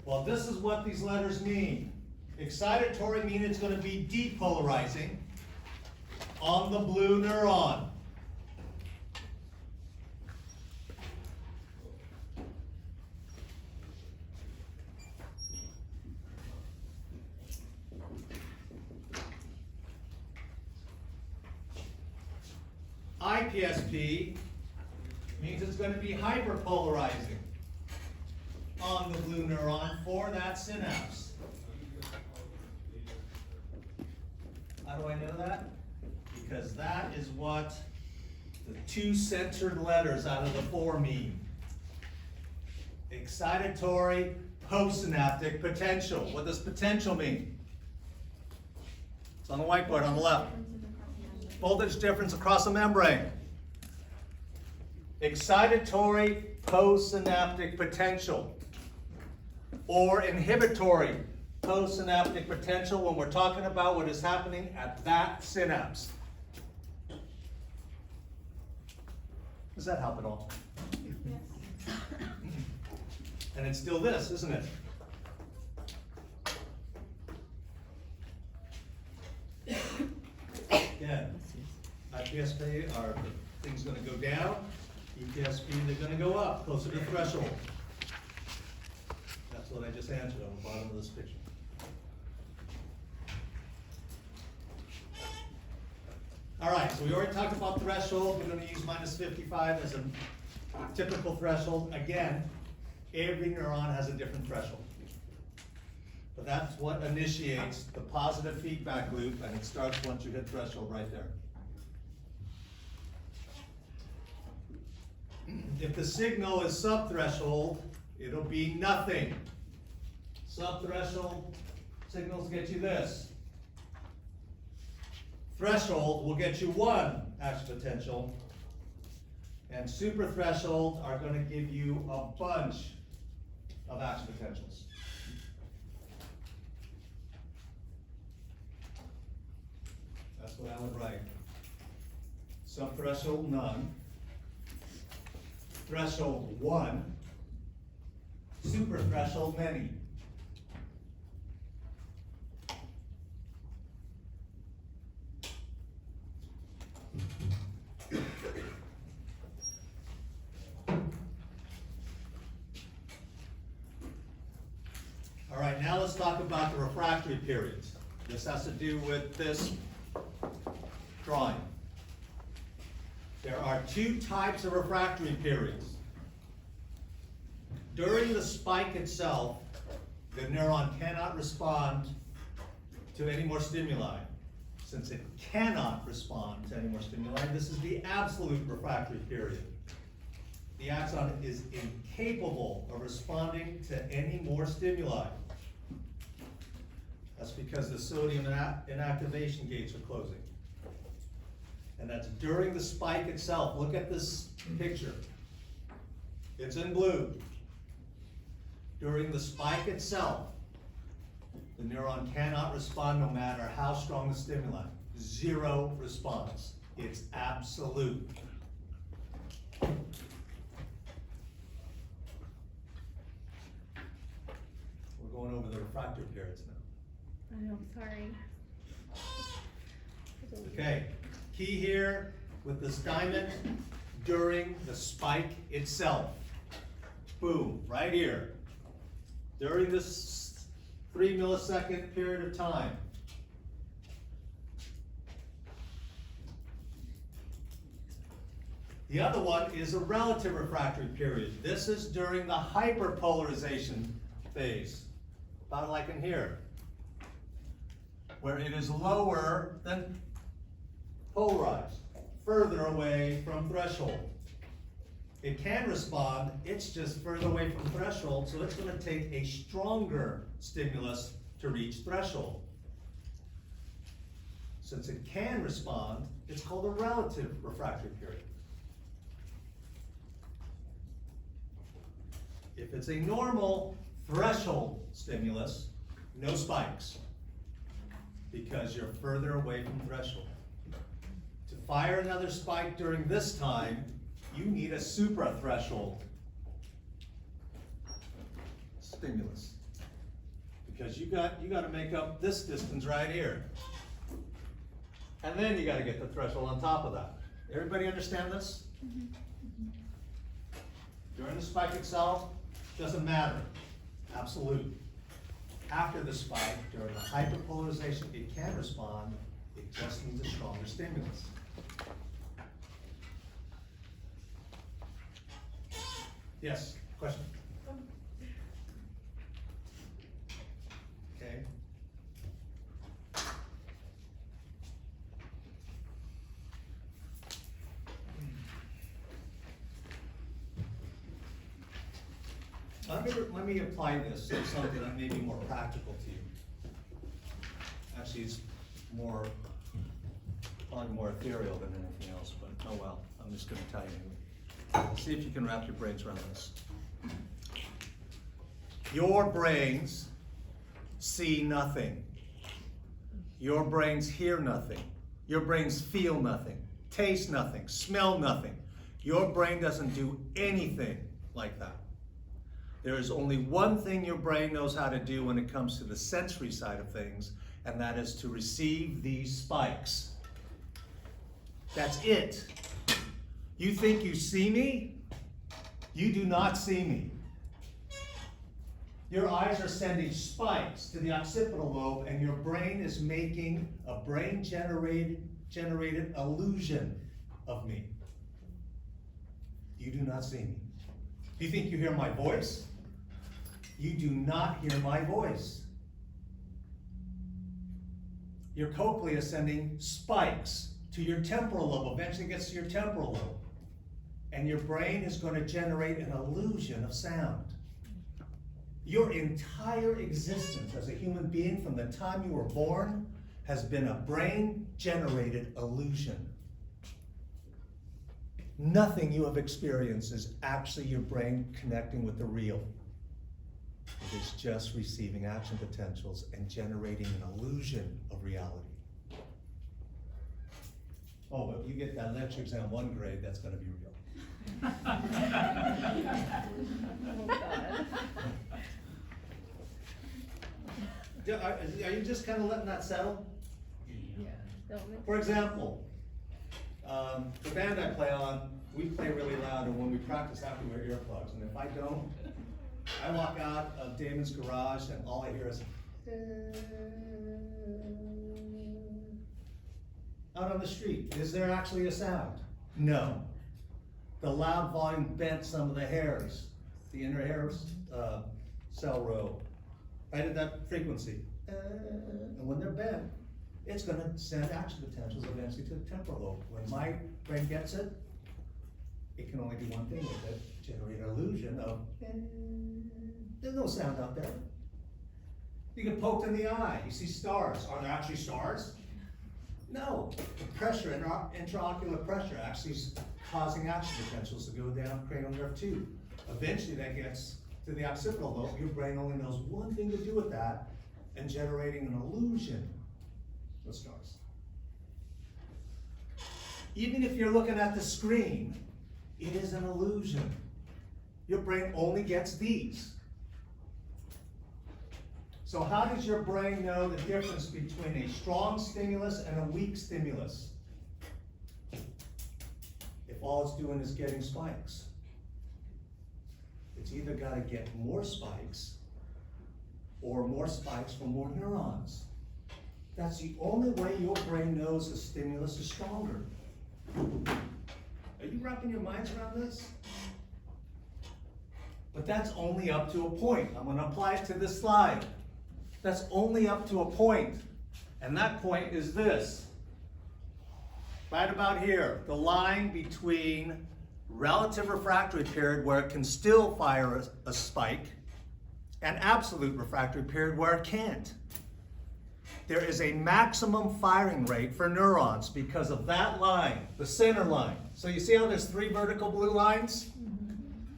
Well, this is what these letters mean. Excitatory means it's going to be depolarizing on the blue neuron. IPSP means it's going to be hyperpolarizing on the blue neuron for that synapse. How do I know that? Because that is what the two centered letters out of the four mean. Excitatory postsynaptic potential. What does potential mean? It's on the whiteboard on the left. Voltage difference across the membrane. Excitatory postsynaptic potential, or inhibitory postsynaptic potential when we're talking about what is happening at that synapse. Does that help at all? Yes. And it's still this, isn't it? Again, IPSP are things going to go down. EPSP, they're going to go up, closer to threshold. That's what I just answered on the bottom of this picture. All right, so we already talked about threshold. We're gonna use minus 55 as a typical threshold. Again, every neuron has a different threshold. But that's what initiates the positive feedback loop, and it starts once you hit threshold right there. If the signal is sub-threshold, it'll be nothing. Sub-threshold signals get you this. Threshold will get you 1 action potential, and super threshold are going to give you a bunch of action potentials. That's what I would write. Sub-threshold, none. Threshold, 1. Super threshold, many. All right, now let's talk about the refractory periods. This has to do with this drawing. There are 2 types of refractory periods. During the spike itself, the neuron cannot respond to any more stimuli. Since it cannot respond to any more stimuli, this is the absolute refractory period. The axon is incapable of responding to any more stimuli. That's because the sodium inactivation gates are closing. And that's during the spike itself. Look at this picture. It's in blue. During the spike itself, the neuron cannot respond no matter how strong the stimuli. 0 response. It's absolute. We're going over the refractory periods now. I know, sorry. Okay, key here with this diamond, during the spike itself. Boom, right here. During this 3 millisecond period of time. The other one is a relative refractory period. This is during the hyperpolarization phase, about like in here, where it is lower than polarized, further away from threshold. It can respond, it's just further away from threshold, so it's going to take a stronger stimulus to reach threshold. Since it can respond, it's called a relative refractory period. If it's a normal threshold stimulus, no spikes, because you're further away from threshold. To fire another spike during this time, you need a suprathreshold stimulus, because you got to make up this distance right here, and then you got to get the threshold on top of that. Everybody understand this? During the spike itself, doesn't matter, absolute. After the spike, during the hyperpolarization, it can respond, it just needs a stronger stimulus. Yes, question? Okay. Let me apply this to something that may be more practical to you. Actually, it's probably more ethereal than anything else, but oh well, I'm just gonna tell you. See if you can wrap your brains around this. Your brains see nothing. Your brains hear nothing. Your brains feel nothing, taste nothing, smell nothing. Your brain doesn't do anything like that. There is only one thing your brain knows how to do when it comes to the sensory side of things, and that is to receive these spikes. That's it. You think you see me? You do not see me. Your eyes are sending spikes to the occipital lobe, and your brain is making a brain-generated generated illusion of me. You do not see me. Do you think you hear my voice? You do not hear my voice. Your cochlea is sending spikes to your temporal lobe, eventually gets to your temporal lobe. And your brain is going to generate an illusion of sound. Your entire existence as a human being from the time you were born has been a brain-generated illusion. Nothing you have experienced is actually your brain connecting with the real. It is just receiving action potentials and generating an illusion of reality. Oh, but you get that lecture exam 1 grade, that's going to be real. Oh, God. Are you just kind of letting that settle? Yeah, don't we? For example, the band I play on, we play really loud, and when we practice, I have to wear earplugs. And if I don't, I walk out of Damon's garage, and all I hear is out on the street. Is there actually a sound? No. The loud volume bent some of the hairs, the inner hairs cell row, right at that frequency. And when they're bent, it's going to send action potentials eventually to the temporal lobe. When my brain gets it, it can only do one thing with it: generate an illusion of there's no sound out there. You get poked in the eye, you see stars. Are there actually stars? No. The pressure, intraocular pressure, actually is causing action potentials to go down cranial nerve 2. Eventually that gets to the occipital lobe. Your brain only knows one thing to do with that, and generating an illusion of stars. Even if you're looking at the screen, it is an illusion. Your brain only gets these. So how does your brain know the difference between a strong stimulus and a weak stimulus? If all it's doing is getting spikes. It's either got to get more spikes or more spikes from more neurons. That's the only way your brain knows the stimulus is stronger. Are you wrapping your minds around this? But that's only up to a point. I'm going to apply it to this slide. That's only up to a point. And that point is this. Right about here, the line between relative refractory period, where it can still fire a spike, and absolute refractory period, where it can't. There is a maximum firing rate for neurons because of that line, the center line. So you see how there's 3 vertical blue lines?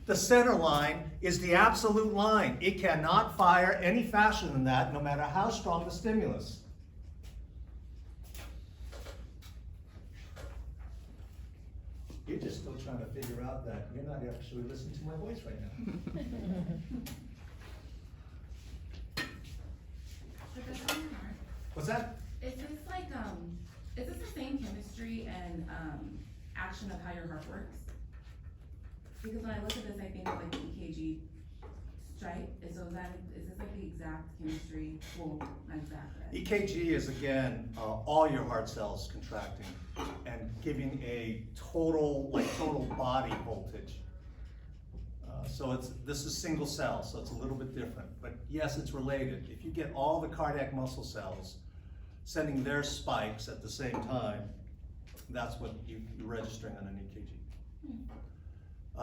The center line is the absolute line. It cannot fire any faster than that, no matter how strong the stimulus. You're just still trying to figure out that you're not actually listening to my voice right now. What's that? Is this like, is this the same chemistry and, action of how your heart works? Because when I look at this, I think of like the EKG stripe, is this like the exact chemistry? Well, not exact, right? EKG is, again, all your heart cells contracting and giving a total body voltage. So this is single cell, so it's a little bit different. But yes, it's related. If you get all the cardiac muscle cells sending their spikes at the same time, that's what you're registering on an EKG.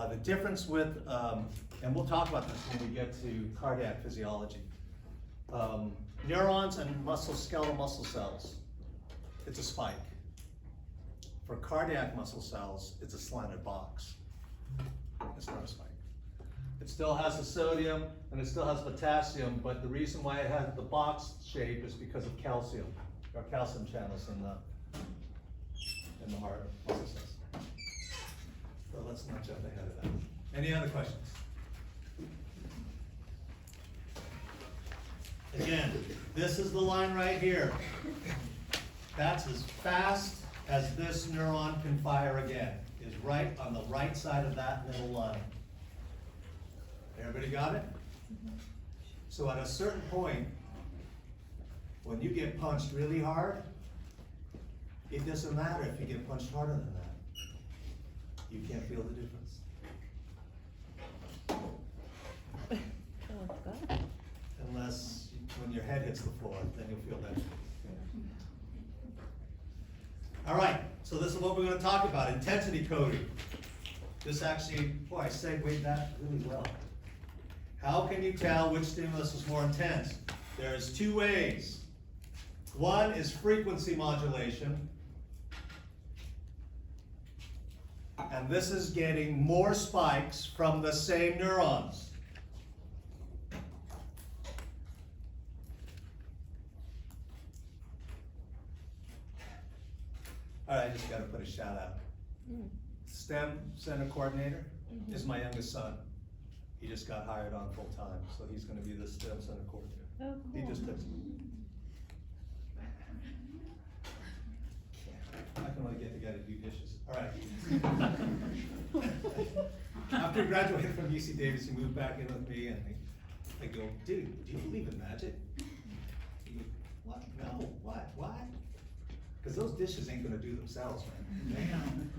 The difference with, and we'll talk about this when we get to cardiac physiology. Neurons and skeletal muscle cells, it's a spike. For cardiac muscle cells, it's a slanted box. It's not a spike. It still has the sodium and it still has potassium, but the reason why it has the box shape is because of calcium, or calcium channels in the heart muscle cells. So let's not jump ahead of that. Any other questions? Again, this is the line right here. That's as fast as this neuron can fire again, is right on the right side of that middle line. Everybody got it? So at a certain point, when you get punched really hard, It doesn't matter if you get punched harder than that. You can't feel the difference. Oh, God. Unless when your head hits the floor, then you'll feel that. All right, so this is what we're gonna talk about, intensity coding. This actually, boy, I segued that really well. How can you tell which stimulus is more intense? There's two ways. One is frequency modulation. And this is getting more spikes from the same neurons. All right, I just gotta put a shout out. STEM Center Coordinator is my youngest son. He just got hired on full time, so he's gonna be the STEM Center Coordinator. Oh, He cool. just texted me. I can only get the guy to do dishes. All right. After he graduated from UC Davis, he moved back in with me, and I go, dude, do you believe in magic? He goes, what? No, what? Why? Because those dishes ain't gonna do themselves, man.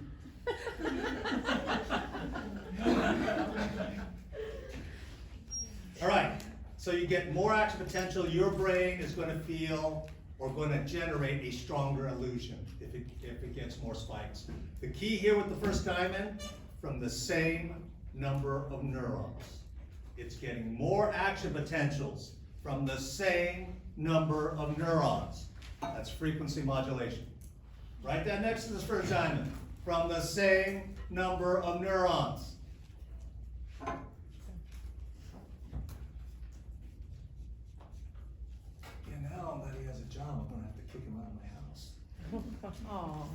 All right, so you get more action potential, your brain is gonna feel or gonna generate a stronger illusion if it gets more spikes. The key here with the first diamond, from the same number of neurons. It's getting more action potentials from the same number of neurons. That's frequency modulation. Write that next to this first diamond, from the same number of neurons. Yeah, now that he has a job, I'm gonna have to kick him out of my house. Aw.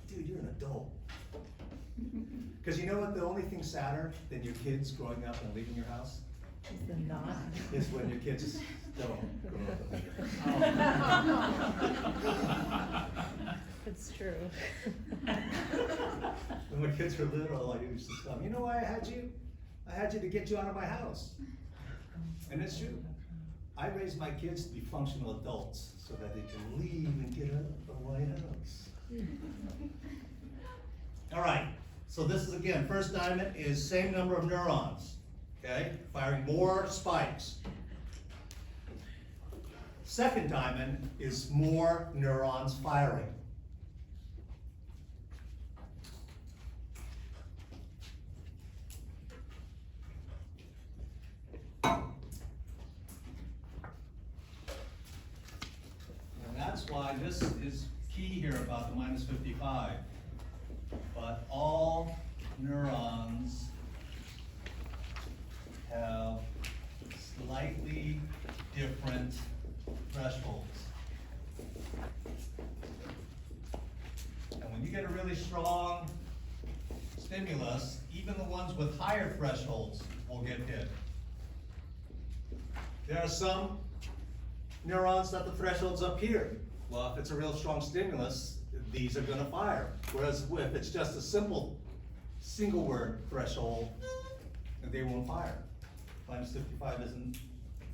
Dude, you're an adult. Because you know what, the only thing sadder than your kids growing up and leaving your house Is the knot. is when your kids don't grow up and leave your house. It's true. When my kids were little, I used to tell them, you know why I had you? I had you to get you out of my house. And it's true. I raised my kids to be functional adults so that they can leave and get out of the White House. All right, so this is again, first diamond is same number of neurons, okay? Firing more spikes. Second diamond is more neurons firing. And that's why this is key here about the minus 55. But all neurons have slightly different thresholds. And when you get a really strong stimulus, even the ones with higher thresholds will get hit. There are some neurons that the threshold's up here. Well, if it's a real strong stimulus, these are gonna fire. Whereas if it's just a simple, single word threshold, they won't fire. Minus 55 isn't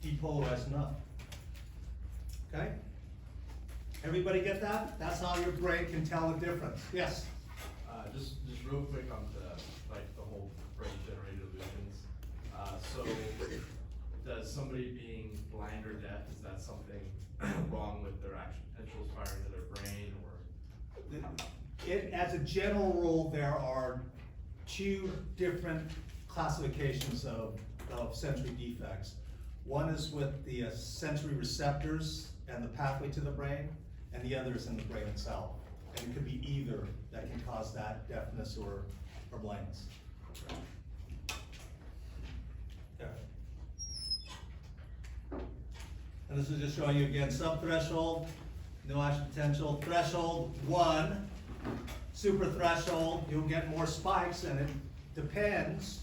depolarized enough. Okay? Everybody get that? That's how your brain can tell the difference. Yes? Just real quick on the whole brain generated illusions. So does somebody being blind or deaf, is that something wrong with their action potentials firing to their brain, or? As a general rule, there are two different classifications of sensory defects. One is with the sensory receptors and the pathway to the brain, and the other is in the brain itself. And it could be either that can cause that deafness or blindness. Okay. And this is just showing you again, subthreshold, no action potential, threshold 1, super threshold, you'll get more spikes, and it depends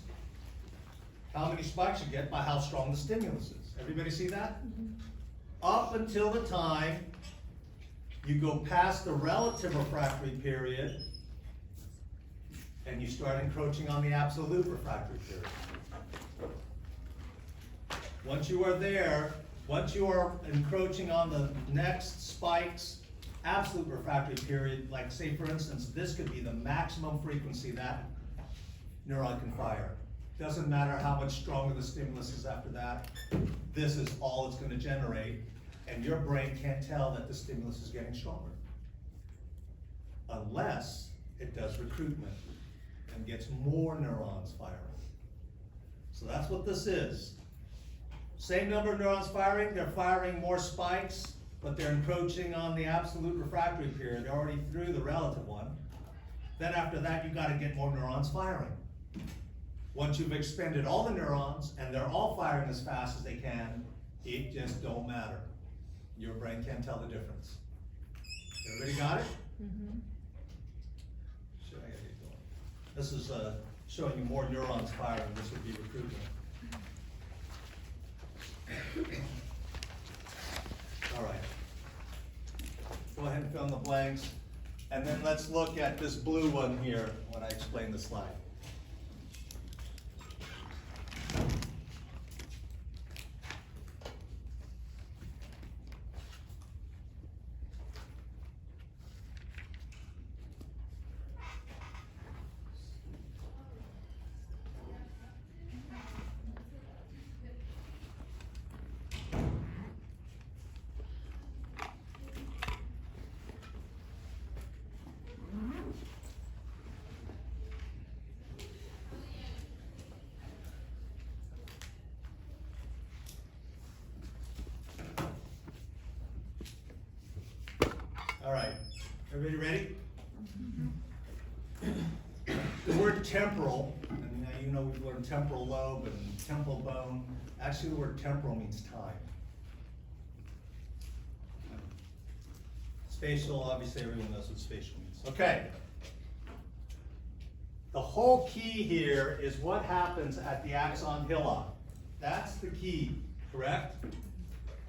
how many spikes you get by how strong the stimulus is. Everybody see that? Up until the time you go past the relative refractory period and you start encroaching on the absolute refractory period. Once you are there, once you are encroaching on the next spikes absolute refractory period, like say for instance, this could be the maximum frequency that neuron can fire. Doesn't matter how much stronger the stimulus is after that, this is all it's gonna generate, and your brain can't tell that the stimulus is getting stronger. Unless it does recruitment and gets more neurons firing. So that's what this is. Same number of neurons firing, they're firing more spikes, but they're encroaching on the absolute refractory period. They're already through the relative one. Then after that, you gotta get more neurons firing. Once you've expended all the neurons and they're all firing as fast as they can, it just don't matter. Your brain can't tell the difference. Everybody got it? Mm-hmm. Should I get it going? This is showing you more neurons firing. This would be recruitment. All right. Go ahead and fill in the blanks. And then let's look at this blue one here when I explain the slide. All right, everybody ready? The word temporal, and now you know we've learned temporal lobe and temporal bone. Actually, the word temporal means time. Spatial, obviously everyone knows what spatial means. Okay. The whole key here is what happens at the axon hillock. That's the key, correct?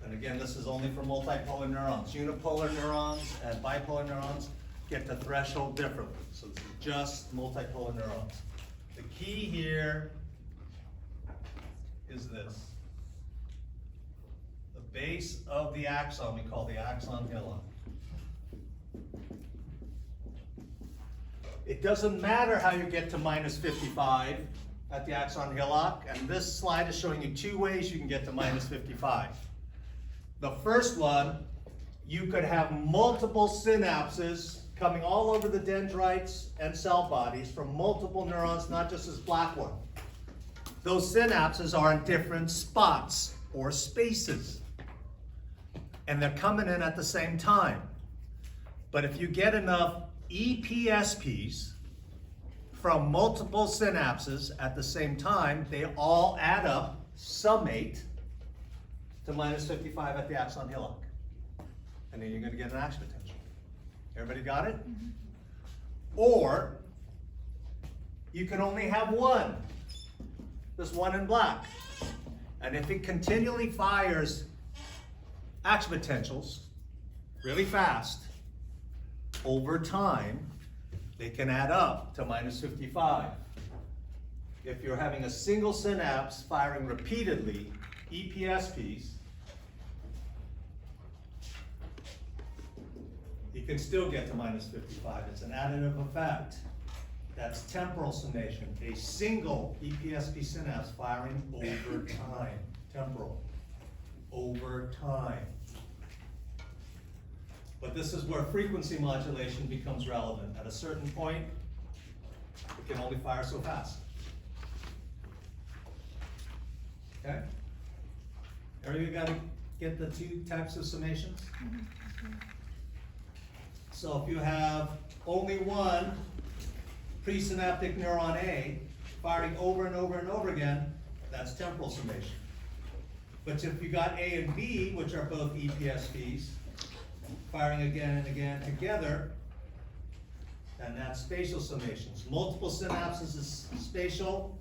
And again, this is only for multipolar neurons. Unipolar neurons and bipolar neurons get the threshold differently. So this is just multipolar neurons. The key here is this. The base of the axon we call the axon hillock. It doesn't matter how you get to minus 55 at the axon hillock, and this slide is showing you two ways you can get to minus 55. The first one, you could have multiple synapses coming all over the dendrites and cell bodies from multiple neurons, not just this black one. Those synapses are in different spots or spaces, and they're coming in at the same time. But if you get enough EPSPs from multiple synapses at the same time, they all add up, summate, to minus 55 at the axon hillock. And then you're going to get an action potential. Everybody got it? Mm-hmm. Or you can only have one, this one in black. And if it continually fires action potentials really fast, over time, they can add up to minus 55. If you're having a single synapse firing repeatedly, EPSPs, you can still get to minus 55. It's an additive effect. That's temporal summation, a single EPSP synapse firing over time. Temporal, over time. But this is where frequency modulation becomes relevant. At a certain point, it can only fire so fast. Okay? Everybody got to get the two types of summations? So if you have only one presynaptic neuron A firing over and over and over again, that's temporal summation. But if you got A and B, which are both EPSPs, firing again and again together, and that's spatial summations. Multiple synapses is spatial.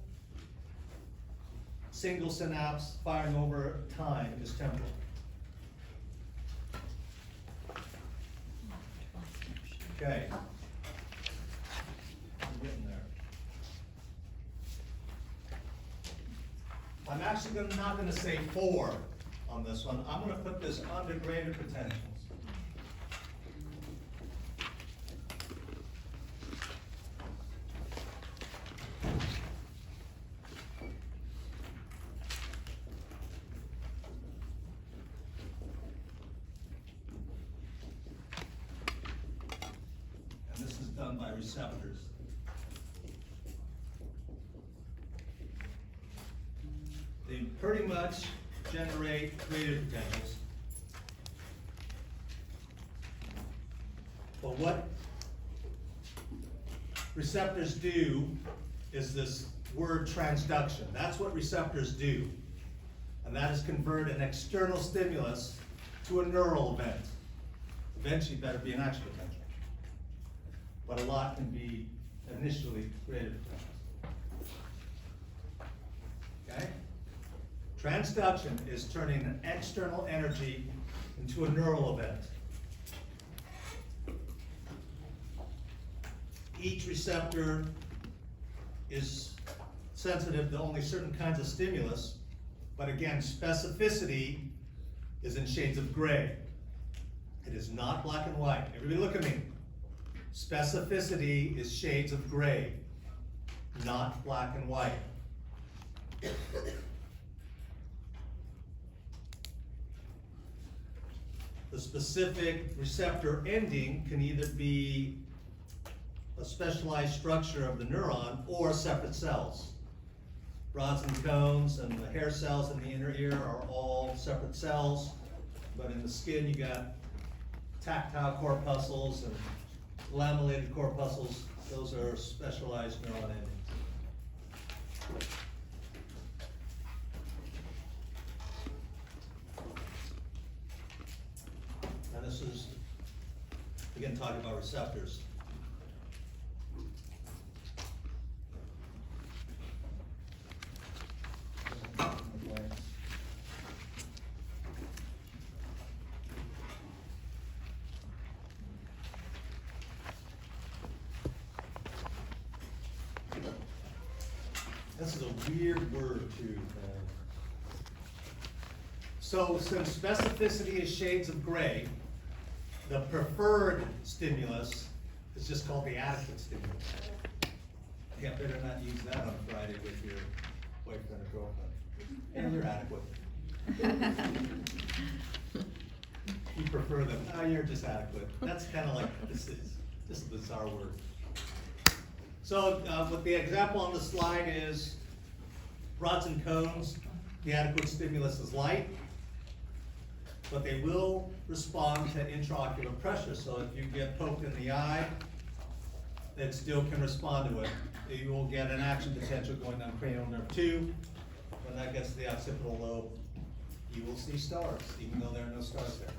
Single synapse firing over time is temporal. Okay. We're getting there. I'm actually not going to say 4 on this one. I'm going to put this under greater potentials. receptors. They pretty much generate creative potentials. But what receptors do is this word transduction. That's what receptors do. And that is convert an external stimulus to a neural event. Eventually better be an action potential. But a lot can be initially creative potentials. Okay? Transduction is turning an external energy into a neural event. Each receptor is sensitive to only certain kinds of stimulus, but again, specificity is in shades of gray. It is not black and white. Everybody look at me. Specificity is shades of gray, not black and white. The specific receptor ending can either be a specialized structure of the neuron or separate cells. Rods and cones and the hair cells in the inner ear are all separate cells, but in the skin you got tactile corpuscles and lamellated corpuscles. Those are specialized neuron endings. And this is, again, talking about receptors. This is a weird word too. So since specificity is shades of gray, the preferred stimulus is just called the adequate stimulus. Yeah, better not use that on Friday with your boyfriend or girlfriend. And you're adequate. You prefer them. No, you're just adequate. That's kind of like, this is just a bizarre word. So what the example on the slide is rods and cones. The adequate stimulus is light, but they will respond to intraocular pressure. So if you get poked in the eye, it still can respond to it. You will get an action potential going down cranial nerve 2. When that gets to the occipital lobe, you will see stars, even though there are no stars there.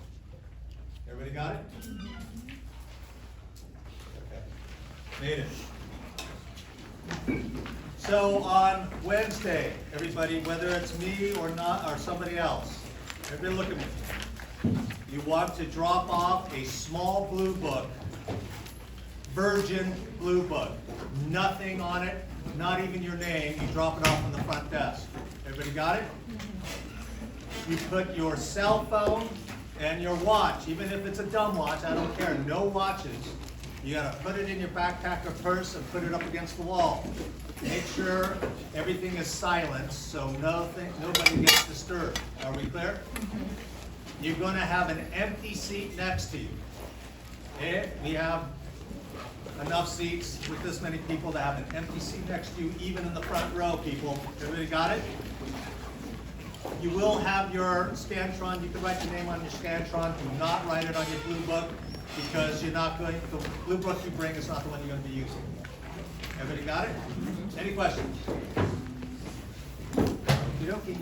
Everybody got it? Okay. Made it. So on Wednesday, everybody, whether it's me or not, or somebody else, everybody look at me. You want to drop off a small blue book, virgin blue book, nothing on it, not even your name. You drop it off on the front desk. Everybody got it? You put your cell phone and your watch, even if it's a dumb watch, I don't care, no watches. You gotta put it in your backpack or purse and put it up against the wall. Make sure everything is silent so nobody gets disturbed. Are we clear? You're gonna have an empty seat next to you. Okay? We have enough seats with this many people to have an empty seat next to you, even in the front row, people. Everybody got it? You will have your Scantron. You can write your name on your Scantron. Do not write it on your blue book, because you're not going, the blue book you bring is not the one you're going to be using. Everybody got it? Any questions? Okey-dokey.